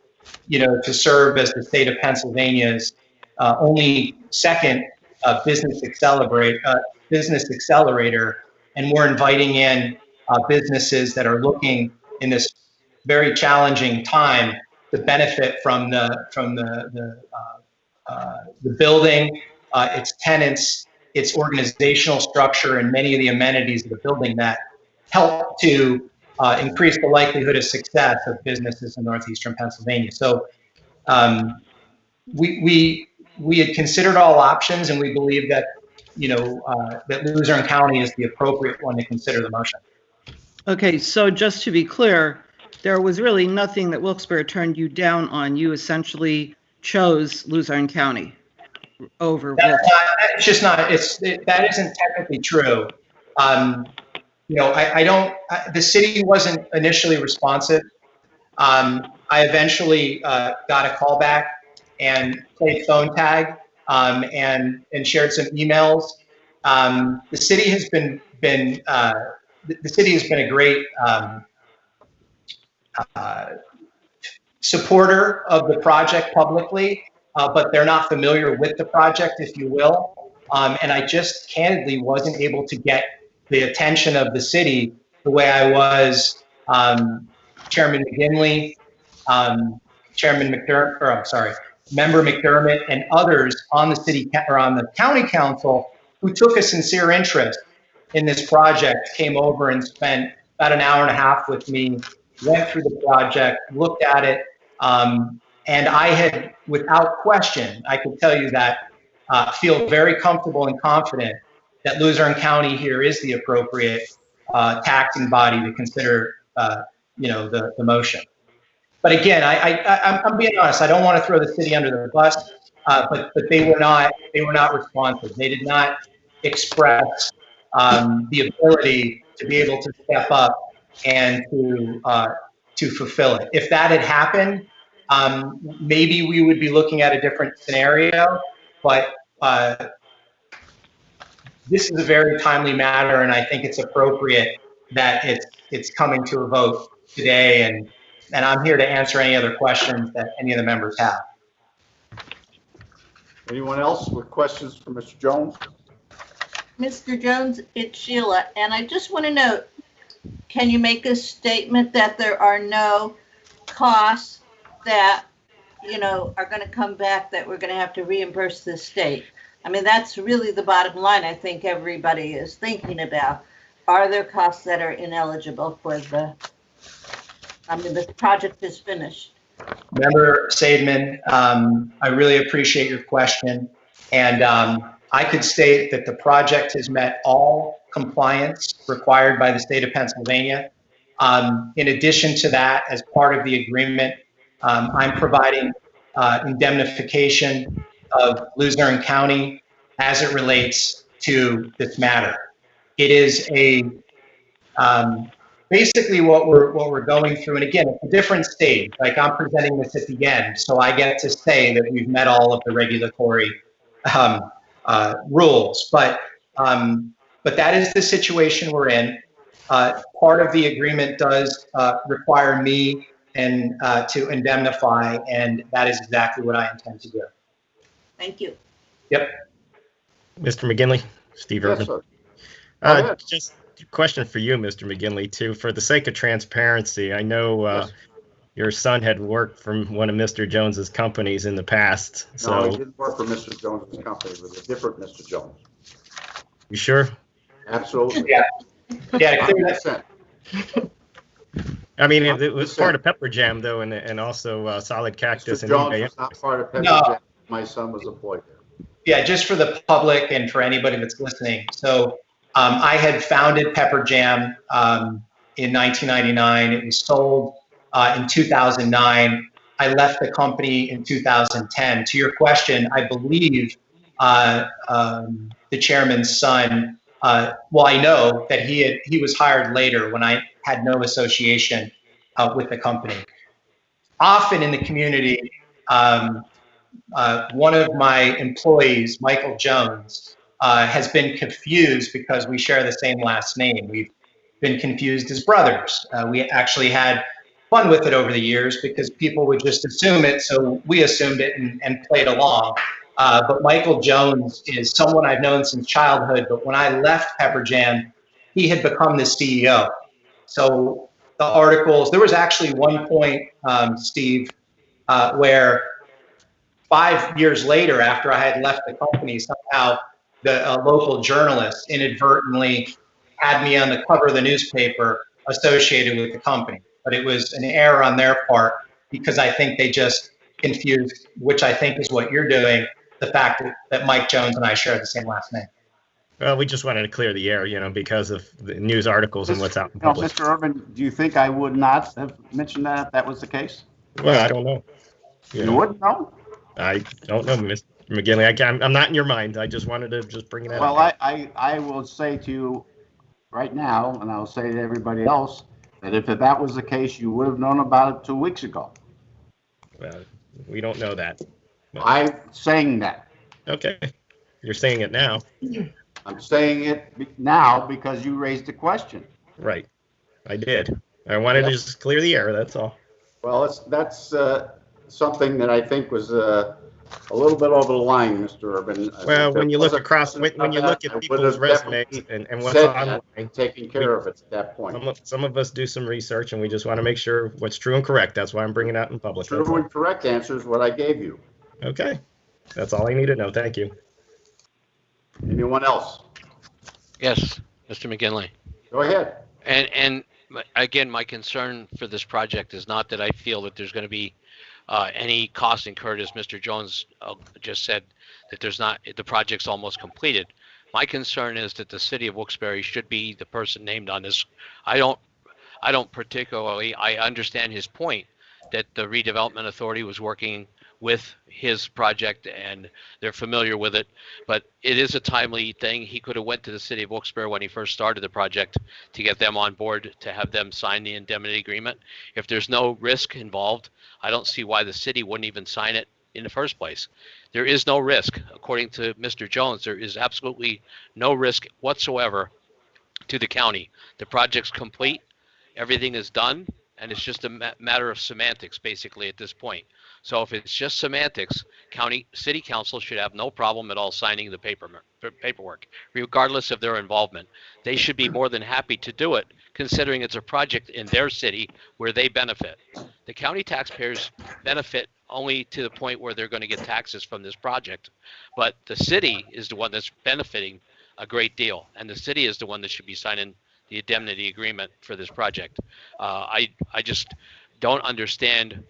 to serve as the state of Pennsylvania's only second business accelerator, and we're inviting in businesses that are looking in this very challenging time to benefit from the building, its tenants, its organizational structure, and many of the amenities of the building that help to increase the likelihood of success of businesses in northeastern Pennsylvania. So we had considered all options, and we believe that that Luzerne County is the appropriate one to consider the motion. Okay, so just to be clear, there was really nothing that Wilkes-Barre turned you down on. You essentially chose Luzerne County over Wilkes-Barre. That isn't technically true. The city wasn't initially responsive. I eventually got a call back and played phone tag and shared some emails. The city has been a great supporter of the project publicly, but they're not familiar with the project, if you will. And I just candidly wasn't able to get the attention of the city the way I was Chairman McGinley, Member McDermott, and others on the city or on the county council who took a sincere interest in this project, came over and spent about an hour and a half with me, went through the project, looked at it, and I had, without question, I can tell you that feel very comfortable and confident that Luzerne County here is the appropriate taxing body to consider, the motion. But again, I'm being honest. I don't want to throw the city under the bus, but they were not responsive. They did not express the ability to be able to step up and to fulfill it. If that had happened, maybe we would be looking at a different scenario. But this is a very timely matter, and I think it's appropriate that it's coming to a vote today, and I'm here to answer any other questions that any of the members have. Anyone else with questions for Mr. Jones? Mr. Jones, it's Sheila, and I just want to know, can you make a statement that there are no costs that, you know, are going to come back that we're going to have to reimburse the state? I mean, that's really the bottom line I think everybody is thinking about. Are there costs that are ineligible for the, I mean, the project is finished. Member Seidman, I really appreciate your question. And I could state that the project has met all compliance required by the state of Pennsylvania. In addition to that, as part of the agreement, I'm providing indemnification of Luzerne County as it relates to this matter. It is a basically what we're going through, and again, it's a different stage. Like, I'm presenting this at the end, so I get to say that we've met all of the regulatory rules. But that is the situation we're in. Part of the agreement does require me and to indemnify, and that is exactly what I intend to do. Thank you. Yep. Mr. McGinley, Steve Yes, Urban. sir. Just a question for you, Mr. McGinley, too. For the sake of transparency, I know Yes. your son had worked from one of Mr. Jones's companies in the past. So, No, he didn't work for Mr. Jones's company. It was a different Mr. Jones. you sure? Absolutely. Yeah. Yeah. 100%. I mean, it was part of Pepper Jam, though, and also Solid Cactus. Mr. and Jones eBay. was not part of Pepper No. Jack. My son was employed there. Yeah, just for the public and for anybody that's listening. So I had founded Pepper Jam in 1999. It was sold in 2009. I left the company in 2010. To your question, I believe the chairman's son, well, I know that he was hired later when I had no association with the company. Often in the community, one of my employees, Michael Jones, has been confused because we share the same last name. We've been confused as brothers. We actually had fun with it over the years because people would just assume it, so we assumed it and played along. But Michael Jones is someone I've known since childhood, but when I left Pepper Jam, he had become the CEO. So the articles, there was actually one point, Steve, where 5 years later, after I had left the company, somehow the local journalist inadvertently had me on the cover of the newspaper associated with the company. But it was an error on their part because I think they just confused, which I think is what you're doing, the fact that Mike Jones and I share the same last name. Well, we just wanted to clear the air, because of the news articles and what's out in public. Mr. Urban, do you think I would not have mentioned that if that was the case? Well, I don't know. You wouldn't know? I don't know, Mr. McGinley. I'm not in your mind. I just wanted to just bring it out. Well, I will say to you right now, and I'll say to everybody else, that if that was the case, you would have known about it 2 weeks ago. Well, we don't know that. I'm saying that. Okay. You're saying it now. I'm saying it now because you raised the question. Right. I did. I wanted to just clear the air, that's all. Well, that's something that I think was a little bit over the line, Mr. Urban. Well, when you look across, when you look at people's resumes and what's online, taking care of it at that point. Some of us do some research, and we just want to make sure what's true and correct. That's why I'm bringing it out in public. True and correct answer is what I gave you. Okay. That's all I need to know. Thank you. Anyone else? Yes, Mr. McGinley. Go ahead. And again, my concern for this project is not that I feel that there's going to be any cost incurred, as Mr. Jones just said, that the project's almost completed. My concern is that the city of Wilkes-Barre should be the person named on this. I don't particularly, I understand his point that the redevelopment authority was working with his project and they're familiar with it, but it is a timely thing. He could have went to the city of Wilkes-Barre when he first started the project to get them on board, to have them sign the indemnity agreement. If there's no risk involved, I don't see why the city wouldn't even sign it in the first place. There is no risk. According to Mr. Jones, there is absolutely no risk whatsoever to the county. The project's complete, everything is done, and it's just a matter of semantics, basically, at this point. So if it's just semantics, city council should have no problem at all signing the paperwork, regardless of their involvement. They should be more than happy to do it, considering it's a project in their city where they benefit. The county taxpayers benefit only to the point where they're going to get taxes from this project, but the city is the one that's benefiting a great deal, and the city is the one that should be signing the indemnity agreement for this project. I just don't understand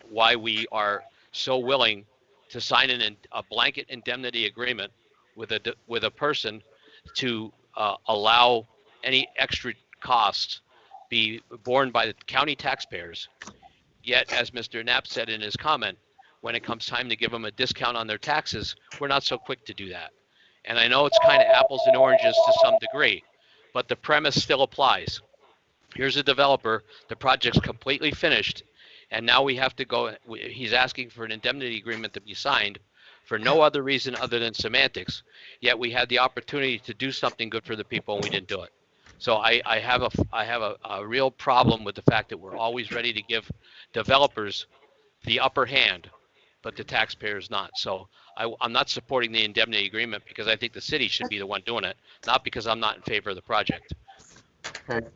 why we are so willing to sign a blanket indemnity agreement with a person to allow any extra costs be borne by the county taxpayers. Yet, as Mr. Knapp said in his comment, when it comes time to give them a discount on their taxes, we're not so quick to do that. And I know it's kind of apples and oranges to some degree, but the premise still applies. Here's a developer, the project's completely finished, and now we have to go, he's asking for an indemnity agreement to be signed for no other reason other than semantics, yet we had the opportunity to do something good for the people and we didn't do it. So I have a real problem with the fact that we're always ready to give developers the upper hand, but the taxpayers not. So I'm not supporting the indemnity agreement because I think the city should be the one doing it, not because I'm not in favor of the project. Okay.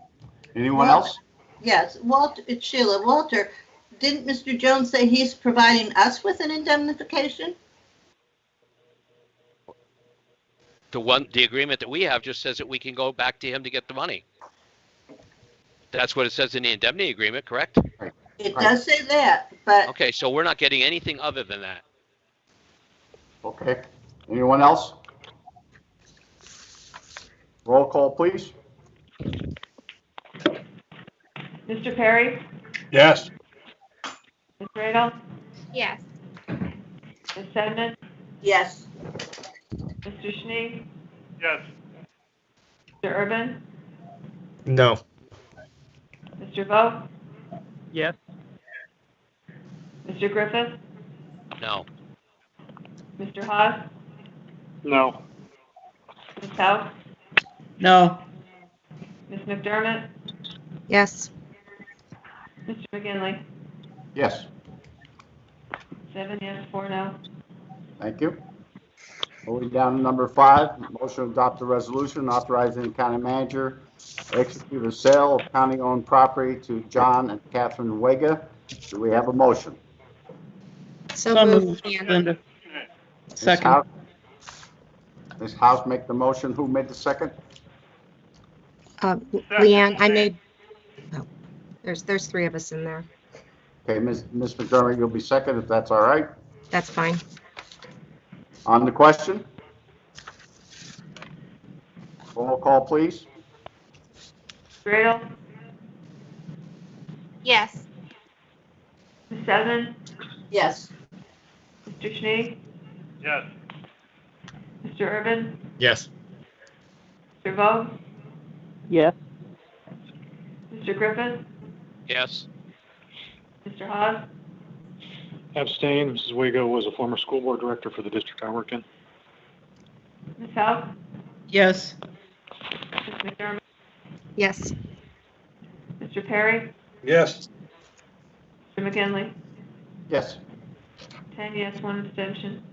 Anyone else? Yes, Walter, it's Sheila. Walter, didn't Mr. Jones say he's providing us with an indemnification? The agreement that we have just says that we can go back to him to get the money. That's what it says in the indemnity agreement, correct? It does say that, but Okay, so we're not getting anything other than that. Okay. Anyone else? Roll call, please. Mr. Perry? Yes. Ms. Radel? Yes. Ms. Sedman? yes. Mr. Schnee? Yes. Mr. Urban? No. Mr. Vogt? Yes. Mr. Griffith? No. Mr. Haas? No. Ms. House? No. Ms. McDermott? Yes. Mr. McGinley? Yes. 7 yes, 4 no. Thank you. Moving down to number 5, motion to adopt a resolution authorizing the county manager to execute a sale of county-owned property to John and Catherine Wega. Do we have a motion? So moved. Linda. Ms. Second. House? Ms. House make the motion. Who made the second? Leanne, I made, oh, there's 3 of us in there. Okay, Ms. McDermott, you'll be second if that's all right. That's fine. On the question? Roll call, please. Radel? Yes. Ms. Sedman? Yes. Mr. Schnee? Yes. Mr. Urban? Yes. Mr. Vogt? Yes. Mr. Griffith? Yes. Mr. Haas? Abstain. Mrs. Wago was a former school board director for the district I work in. Ms. House? Yes. Ms. McDermott? Yes. Mr. Perry? Yes. Mr. McGinley? Yes. 10 yes, 1 abstention.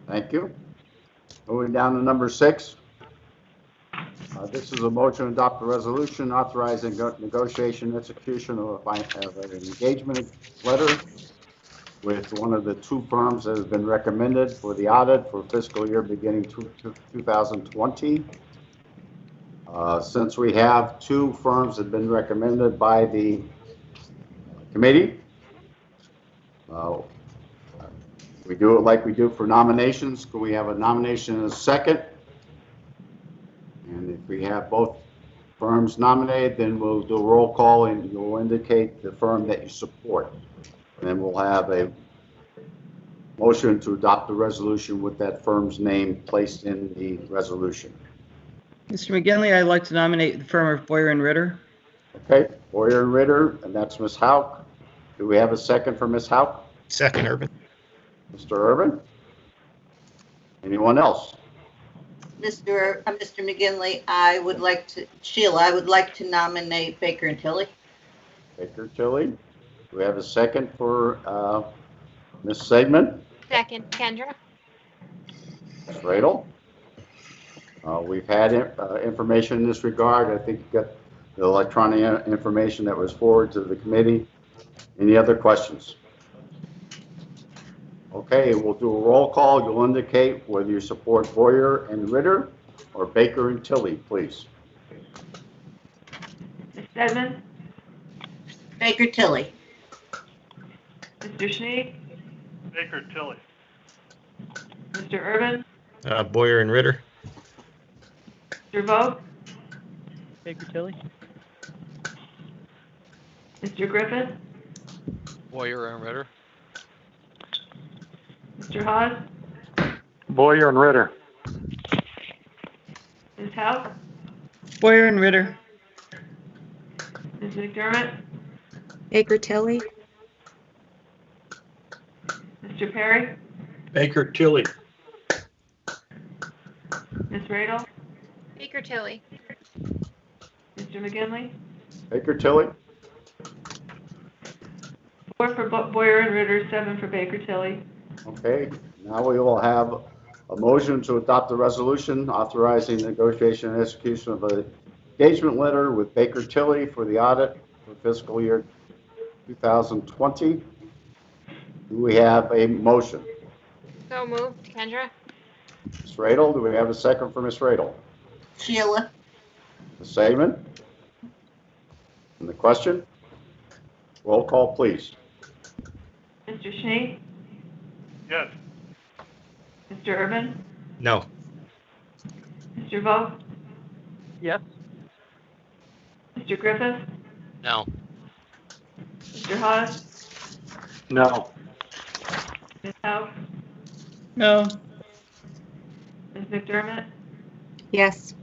Thank you. Moving down to number 6. This is a motion to adopt a resolution authorizing negotiation execution of an engagement letter with one of the 2 firms that has been recommended for the audit for fiscal year beginning 2020. Since we have 2 firms that have been recommended by the committee, we do it like we do for nominations. Can we have a nomination and a second? And if we have both firms nominated, then we'll do a roll call and you'll indicate the firm that you support. And then we'll have a motion to adopt the resolution with that firm's name placed in the resolution. Mr. McGinley, I'd like to nominate the firm of Boyer and Ritter. Okay, Boyer and Ritter, and that's Ms. Hauk. Do we have a second for Ms. Hauk? Second, Urban. Mr. Urban? Anyone else? Mr. McGinley, Sheila, I would like to nominate Baker and Tilly. Baker Tilly. Do we have a second for Ms. Segman? Second, Kendra. Ms. Radel? We've had information in this regard. I think you got the electronic information that was forwarded to the committee. Any other questions? Okay, we'll do a roll call. You'll indicate whether you support Boyer and Ritter or Baker and Tilly, please. Ms. Stedman? Baker Tilly. Mr. Schnee? Baker Tilly. Mr. Urban? Boyer and Ritter. Mr. Vogt? Baker Tilly. Mr. Griffith? Boyer and Ritter. Mr. Hawes? Boyer and Ritter. Ms. House? Boyer and Ritter. Ms. McDermott? Baker Tilly. Mr. Perry? Baker Tilly. Ms. Radel? Baker Tilly. Mr. McGinley? Baker Tilly? 4 for Boyer and Ritter, 7 for Baker Tilly. Okay, now we will have a motion to adopt the resolution authorizing negotiation and execution of an engagement letter with Baker Tilly for the audit for fiscal year 2020. Do we have a motion? So moved, Kendra. Ms. Radel, do we have a second for Ms. Radel? Sheila. Ms. Segman? And the question? Roll call, please. Mr. Schnee? Yes. Mr. Urban? No. Mr. Vogt? Yes. Mr. Griffith? No. Mr. Hawes? No. Ms. House? No. Ms. McDermott? Yes.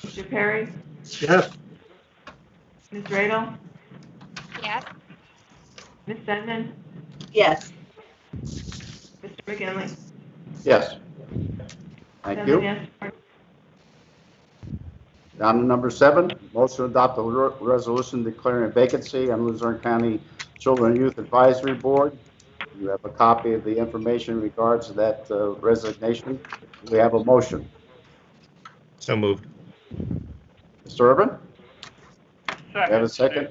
Mr. Perry? Yes. Ms. Radel? Yes. Ms. Stedman? Yes. Mr. McGinley? Yes. Thank 7 you. yes. Down to number 7, motion to adopt a resolution declaring a vacancy on Luzerne County Children and Youth Advisory Board. You have a copy of the information in regards to that resignation. We have a motion. So moved. Mr. Urban? Second. You have a second?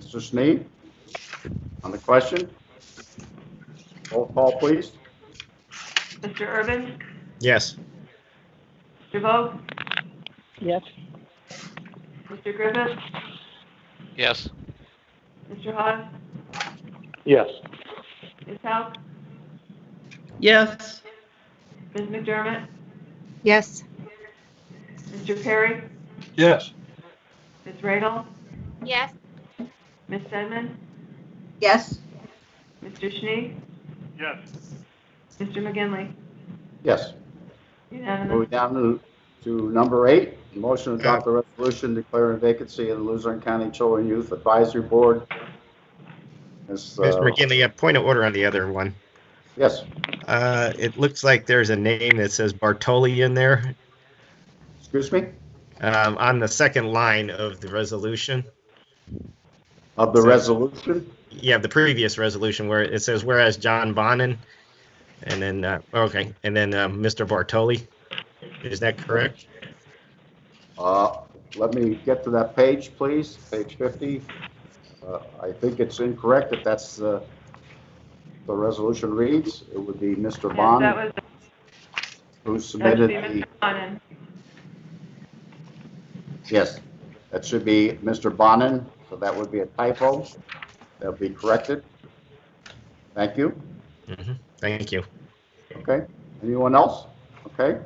Mr. Sneed? On the question? Roll call, please. Mr. Urban? Yes. Mr. Vogt? Yes. Mr. Griffith? Yes. Mr. Hawes? Yes. Ms. House? Yes. Ms. McDermott? Yes. Mr. Perry? Yes. Ms. Radel? Yes. Ms. Stedman? Yes. Mr. Schnee? Yes. Mr. McGinley? Yes. Unanimous. Moving down to number 8, motion to adopt a resolution declaring vacancy in the Luzerne County Children and Youth Advisory Board. Mr. McGinley, a point of order on the other one. Yes. It looks like there's a name that says Bartoli in there. Excuse me? On the second line of the resolution. Of the resolution? Yeah, the previous resolution where it says, whereas John Bonin, and then, okay, and then Mr. Bartoli. Is that correct? Let me get to that page, please. Page 50. I think it's incorrect if that's the resolution reads. It would be Mr. Yes, Bond that was, who that should submitted be the, Mr. Bonin. yes, that should be Mr. Bonin, so that would be a typo. That'll be corrected. Thank you. Thank you. Okay. Anyone else? Okay.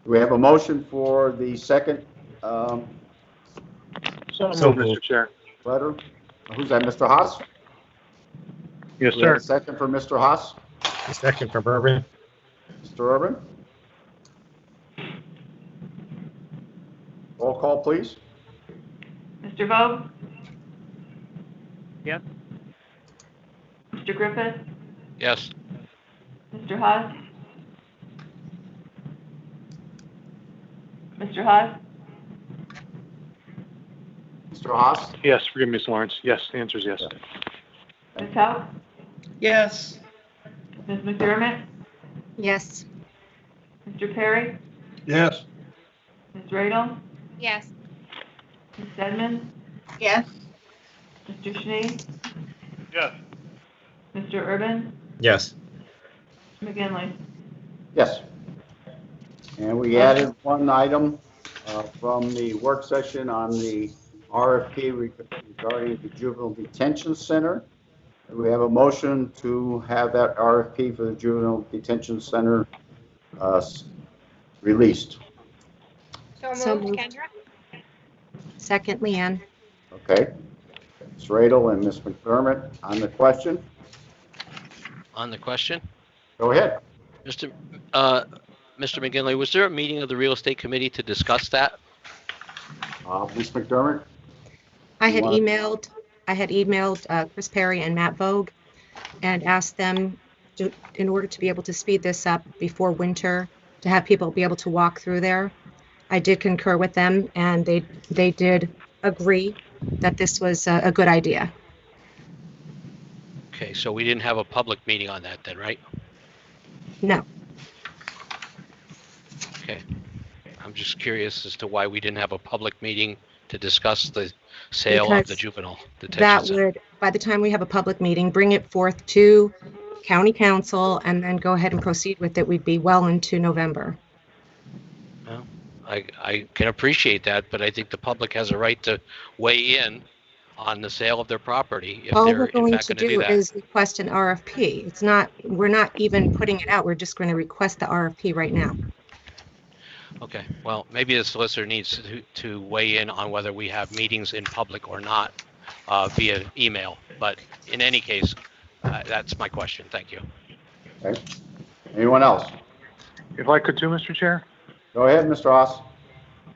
Do we have a motion for the second So So moved, Mr. Chair. letter? Who's that, Mr. Haas? Yes, Do we have sir. a second for Mr. Haas? A second from Urban. Mr. Urban? Roll call, please. Mr. Vogt? Yes. Mr. Griffith? Yes. Mr. Haas? Mr. Haas? Mr. Haas? Yes, forgive me, Ms. Lawrence. Yes, the answer is yes. Ms. House? Yes. Ms. McDermott? Yes. Mr. Perry? Yes. Ms. Radel? Yes. Ms. Stedman? Yes. Mr. Schnee? Yes. Mr. Urban? Yes. McGinley? Yes. And we added one item from the work session on the RFP regarding the Juvenile Detention Center. We have a motion to have that RFP for the Juvenile Detention Center released. So moved, moved. Kendra? Second, Leanne. Okay. Ms. Radel and Ms. McDermott on the question. On the question, Go ahead. Mr. McGinley, was there a meeting of the real estate committee to discuss that? Ms. McDermott? I had emailed Chris Perry and Matt Vogue and asked them to, in order to be able to speed this up before winter, to have people be able to walk through there. I did concur with them, and they did agree that this was a good idea. Okay, so we didn't have a public meeting on that then, right? No. Okay. I'm just curious as to why we didn't have a public meeting to discuss the sale of the Because juvenile detention that center. would, by the time we have a public meeting, bring it forth to county council and then go ahead and proceed with it. We'd be well into November. Well, I can appreciate that, but I think the public has a right to weigh in on the sale of their property if All they're we're in going fact to going to do do that. is request an RFP. It's not, we're not even putting it out. We're just going to request the RFP right now. Okay, well, maybe the solicitor needs to weigh in on whether we have meetings in public or not via email. But in any case, that's my question. Thank you. Okay. Anyone else? If I could too, Mr. Chair? Go ahead, Mr. Haas.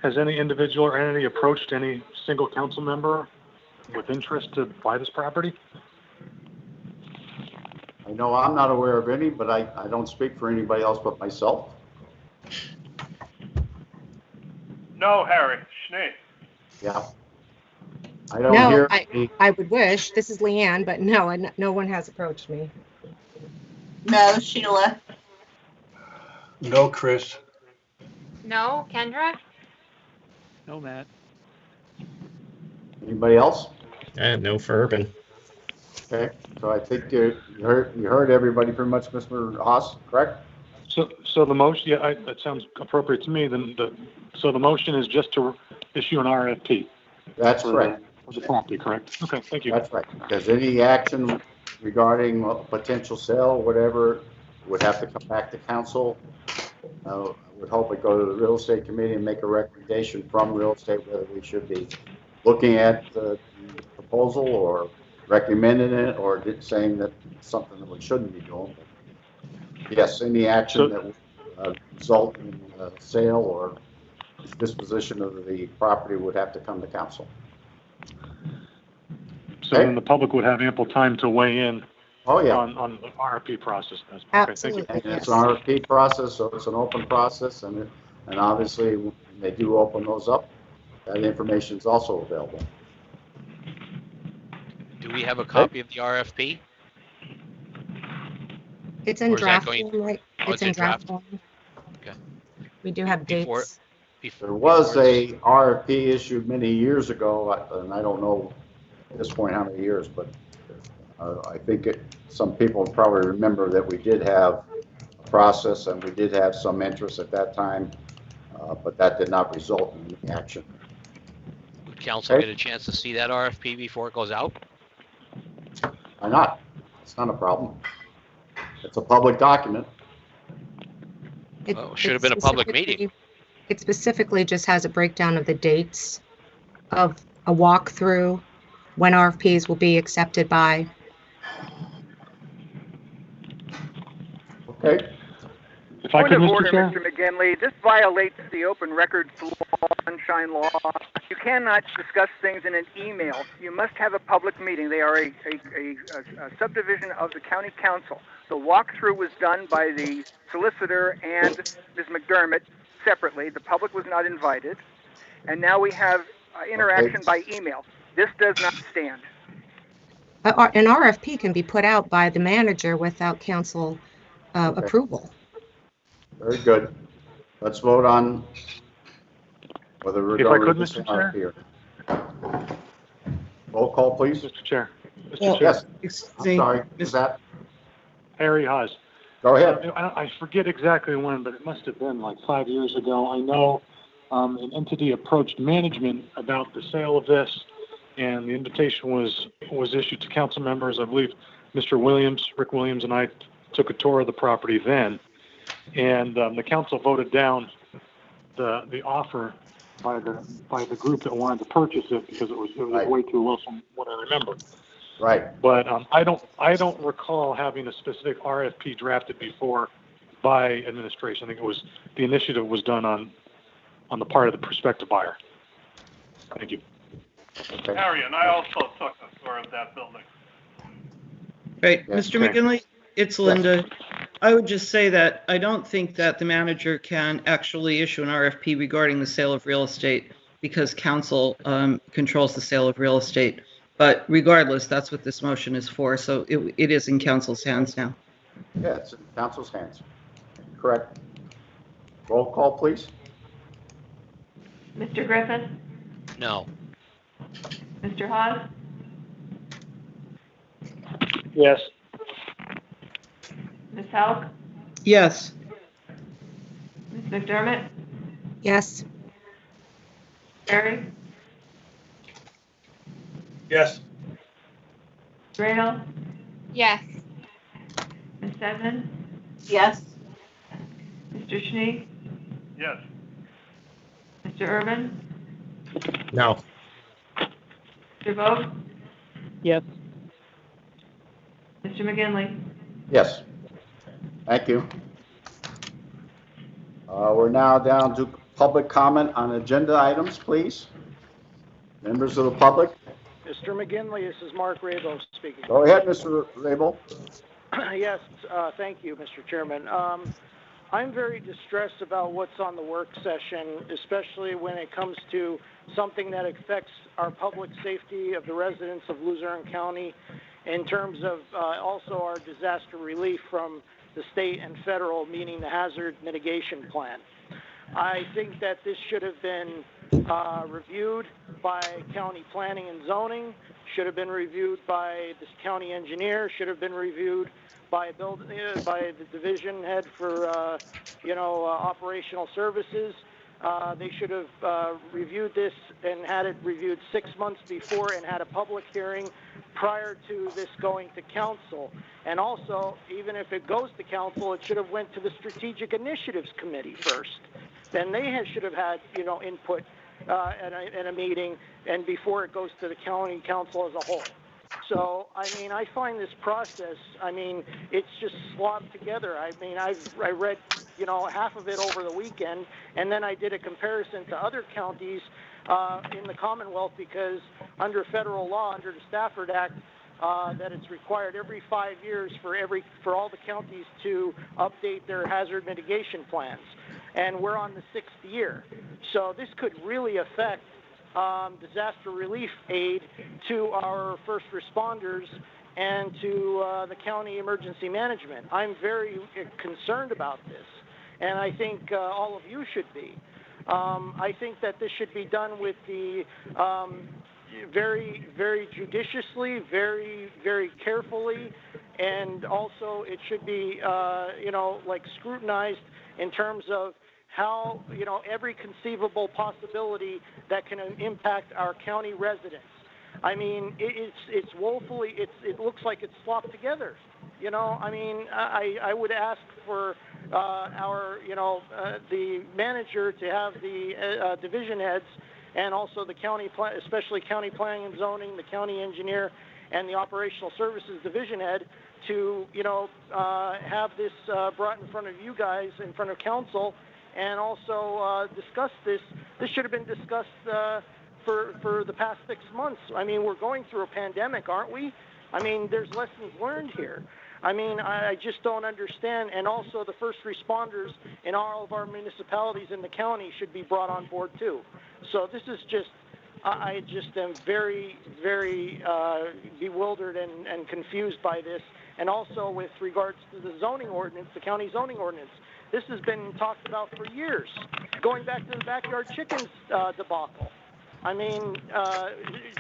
Has any individual or entity approached any single council member with interest to buy this property? I know I'm not aware of any, but I don't speak for anybody else but myself. No, Harry. Schnee. Yeah. I don't No, hear. I would wish. This is Leanne, but no, no one has approached me. No, Sheila. No, Chris. No, Kendra? No, Matt. Anybody else? No for Urban. Okay, so I think you heard everybody pretty much, Mr. Haas, correct? So the motion, yeah, that sounds appropriate to me. So the motion is just to issue an RFP. That's correct. For the property, correct? Okay, thank you. That's right. Because any action regarding a potential sale, whatever, would have to come back to council. I would hope it go to the real estate committee and make a recommendation from real estate whether we should be looking at the proposal or recommending it or saying that it's something that we shouldn't be doing. But yes, any action that would result in a sale or disposition of the property would have to come to council. So then the public would have ample time to weigh in on the RFP process. Okay, thank you. And it's an RFP process, so it's an open process, and obviously when they do open those up, that information is also available. Do we have a copy of the RFP? It's in Or is that draft going- form, right? Oh, It's in draft form. Okay. We do have dates. There was a RFP issued many years ago, and I don't know at this point how many years, but I think some people probably remember that we did have a process and we did have some interest at that time, but that did not result in any action. Would council get a chance to see that RFP before it goes out? Why not? It's not a problem. It's a public document. Well, it should have been a public meeting. It specifically just has a breakdown of the dates of a walkthrough, when RFPs will be accepted by. Okay. If I Point could, of Mr. order, Chair? Mr. McGinley. This violates the open records law, sunshine law. You cannot discuss things in an email. You must have a public meeting. They are a subdivision of the county council. The walkthrough was done by the solicitor and Ms. McDermott separately. The public was not invited. And now we have interaction by email. This does not stand. An RFP can be put out by the manager without council approval. Very good. Let's vote on whether we're If I going could, with this Mr. Chair? here. Roll call, please. Mr. Chair. Yes. I'm sorry. Is that? Harry Haas. Go ahead. I forget exactly when, but it must have been like 5 years ago. I know an entity approached management about the sale of this, and the invitation was issued to council members. I believe Mr. Williams, Rick Williams, and I took a tour of the property then, and the council voted down the offer by the group that wanted to purchase it because it was Right. way too low from what I remember. Right. But I don't recall having a specific RFP drafted before by administration. I think it was the initiative was done on the part of the prospective buyer. Thank you. Okay. Harry, and I also took a tour of that building. Right, Yes, Mr. okay. McGinley, it's Linda. I would just say that I don't think that the manager can actually issue an RFP regarding the sale of real estate because council controls the sale of real estate. But regardless, that's what this motion is for. So it is in council's hands now. Yeah, it's in council's hands. Correct. Roll call, please. Mr. Griffin, No. Mr. Hawes, Yes. Ms. Hauk, Yes. Ms. McDermott, Yes. Barry, Yes. Radel, Yes. Ms. Sedman, Yes. Mr. Schnee, Yes. Mr. Urban, No. Mr. Vogt, Yes. Mr. McGinley. Yes. Thank you. We're now down to public comment on agenda items, please. Members of the public. Mr. McGinley, this is Mark Rabo speaking. Go ahead, Mr. Rabel. Yes, thank you, Mr. Chairman. I'm very distressed about what's on the work session, especially when it comes to something that affects our public safety of the residents of Luzerne County in terms of also our disaster relief from the state and federal, meaning the hazard mitigation plan. I think that this should have been reviewed by county planning and zoning, should have been reviewed by the county engineer, should have been reviewed by by the division head for operational services. They should have reviewed this and had it reviewed 6 months before and had a public hearing prior to this going to council. And also, even if it goes to council, it should have went to the Strategic Initiatives Committee first. Then they should have had, input at a meeting and before it goes to the county council as a whole. So, I find this process, it's just slopped together. I read, half of it over the weekend, and then I did a comparison to other counties in the Commonwealth because under federal law, under the Stafford Act, that it's required every 5 years for all the counties to update their hazard mitigation plans. And we're on the 6th year. So this could really affect disaster relief aid to our first responders and to the county emergency management. I'm very concerned about this, and I think all of you should be. I think that this should be done with the very, very judiciously, very, very carefully, and also it should be, scrutinized in terms of how, every conceivable possibility that can impact our county residents. It's woefully, it looks like it's slopped together. I would ask for our, the manager to have the division heads and also the county, especially county planning and zoning, the county engineer, and the operational services division head to, have this brought in front of you guys, in front of council, and also discuss this. This should have been discussed for the past 6 months. I mean, we're going through a pandemic, aren't we? I mean, there's lessons learned here. I mean, I just don't understand. And also the first responders in all of our municipalities in the county should be brought on board too. So this is just, I just am very, very bewildered and confused by this. And also with regards to the zoning ordinance, the county zoning ordinance, this has been talked about for years, going back to the backyard chickens debacle. I mean,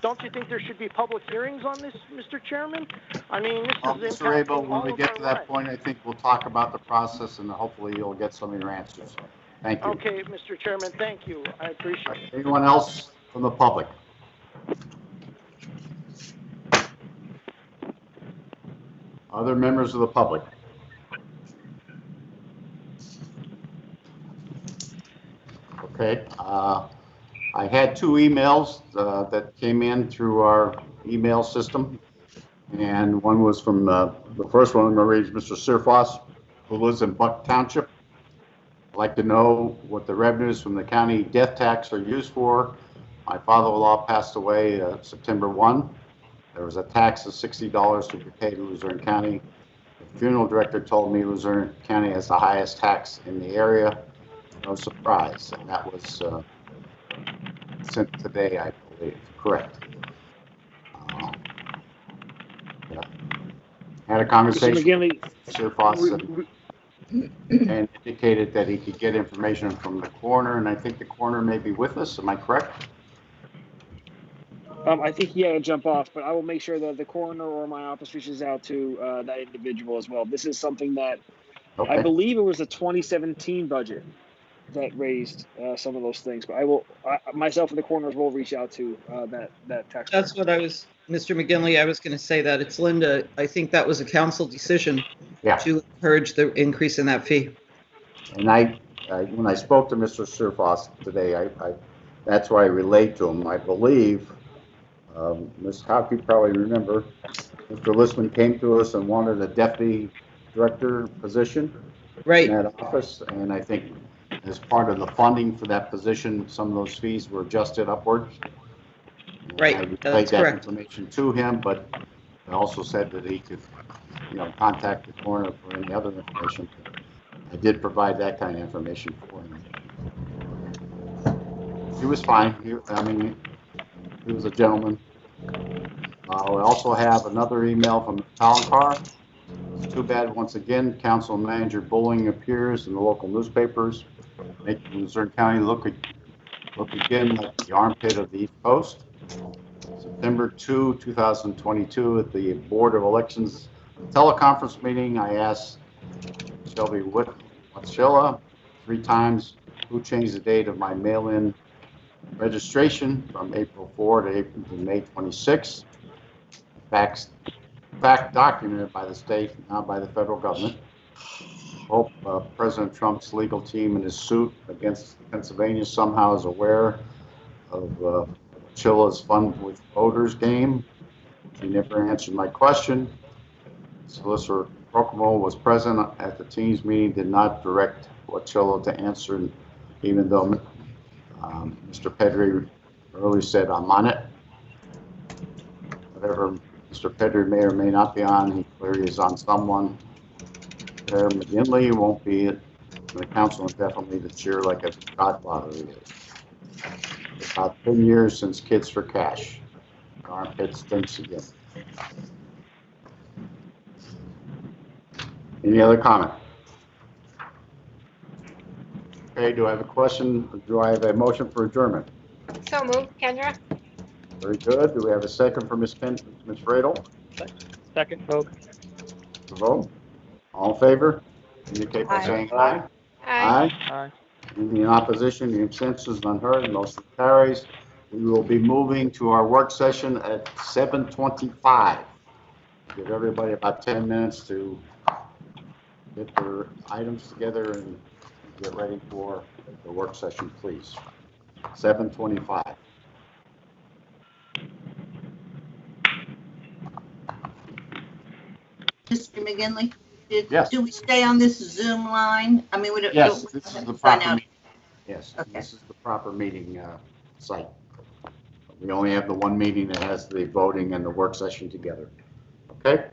don't you think there should be public hearings on this, Mr. Chairman? I mean, this is Mr. Abel, impacting when all we of get our to that lives. point, I think we'll talk about the process and hopefully you'll get some of your answers. Thank you. Okay, Mr. Chairman, thank you. I appreciate it. Anyone else from the public? Other members of the public? Okay, I had 2 emails that came in through our email system, and one was from the first one I'm going to read is Mr. Surfoss, who lives in Buck Township. I'd like to know what the revenues from the county death tax are used for. My father-in-law passed away September 1. There was a tax of $60 to be paid in Luzerne County. The funeral director told me Luzerne County has the highest tax in the area. No surprise, and that was sent today, I believe. Correct. Yeah. Had a conversation with Sir Foss and indicated that he could get information from the coroner, and I think the coroner may be with us. Am I correct? I think he had to jump off, but I will make sure that the coroner or my office reaches out to that individual as well. This is something that I believe it was the 2017 budget that raised some of those things. But myself and the coroners will reach out to that tax. That's what I was, Mr. McGinley, I was going to say that. It's Linda. I think that was a council decision to encourage the increase in that fee. And I when I spoke to Mr. Surfoss today, that's why I relayed to him. I believe, Ms. Houck, you probably remember, Mr. Listman came to us and wanted a deputy director position in that office, and I think as part of the funding for that position, some of those fees were adjusted upwards. Right, I relayed that's that correct. information to him, but I also said that he could, contact the coroner for any other information. I did provide that kind of information for him. He was fine. He was a gentleman. We also have another email from Colin Carr. It's too bad, once again, council manager bullying appears in the local newspapers, making Luzerne County look again like the armpit of the East Coast. September 2, 2022, at the Board of Elections teleconference meeting, I asked Shelby Whatchilla 3 times who changed the date of my mail-in registration from April 4 to May 26. Fact documented by the state, not by the federal government. Hope President Trump's legal team in his suit against Pennsylvania somehow is aware of Chilla's fun with voters game. He never answered my question. Solicitor Kokomo was present at the team's meeting, did not direct Wachilla to answer, even though Mr. Pedri earlier said, I'm on it. Whatever Mr. Pedri may or may not be on, he clearly is on someone. There, McGinley won't be it. The council indefinitely to cheer like a godfather he is. About 10 years since Kids for Cash. Armpit stinks again. Any other comment? Okay, do I have a question? Do I have a motion for adjournment? So moved, Kendra. Very good. Do we have a second for Ms. Fradel? Second, Vogue. Vote. All in favor? Indicate by saying aye. Aye. Aye. Any in opposition? The abstentions none heard. Motion carries. We will be moving to our work session at 7:25. Give everybody about 10 minutes to get their items together and get ready for the work session, please. 7:25. Mr. McGinley? Yes. Do we stay on this Zoom line? I mean, we don't. Yes, don't this is have the to sign proper out. meeting. Yes, Okay. this is the proper meeting site. We only have the one meeting that has the voting and the work session together. Okay?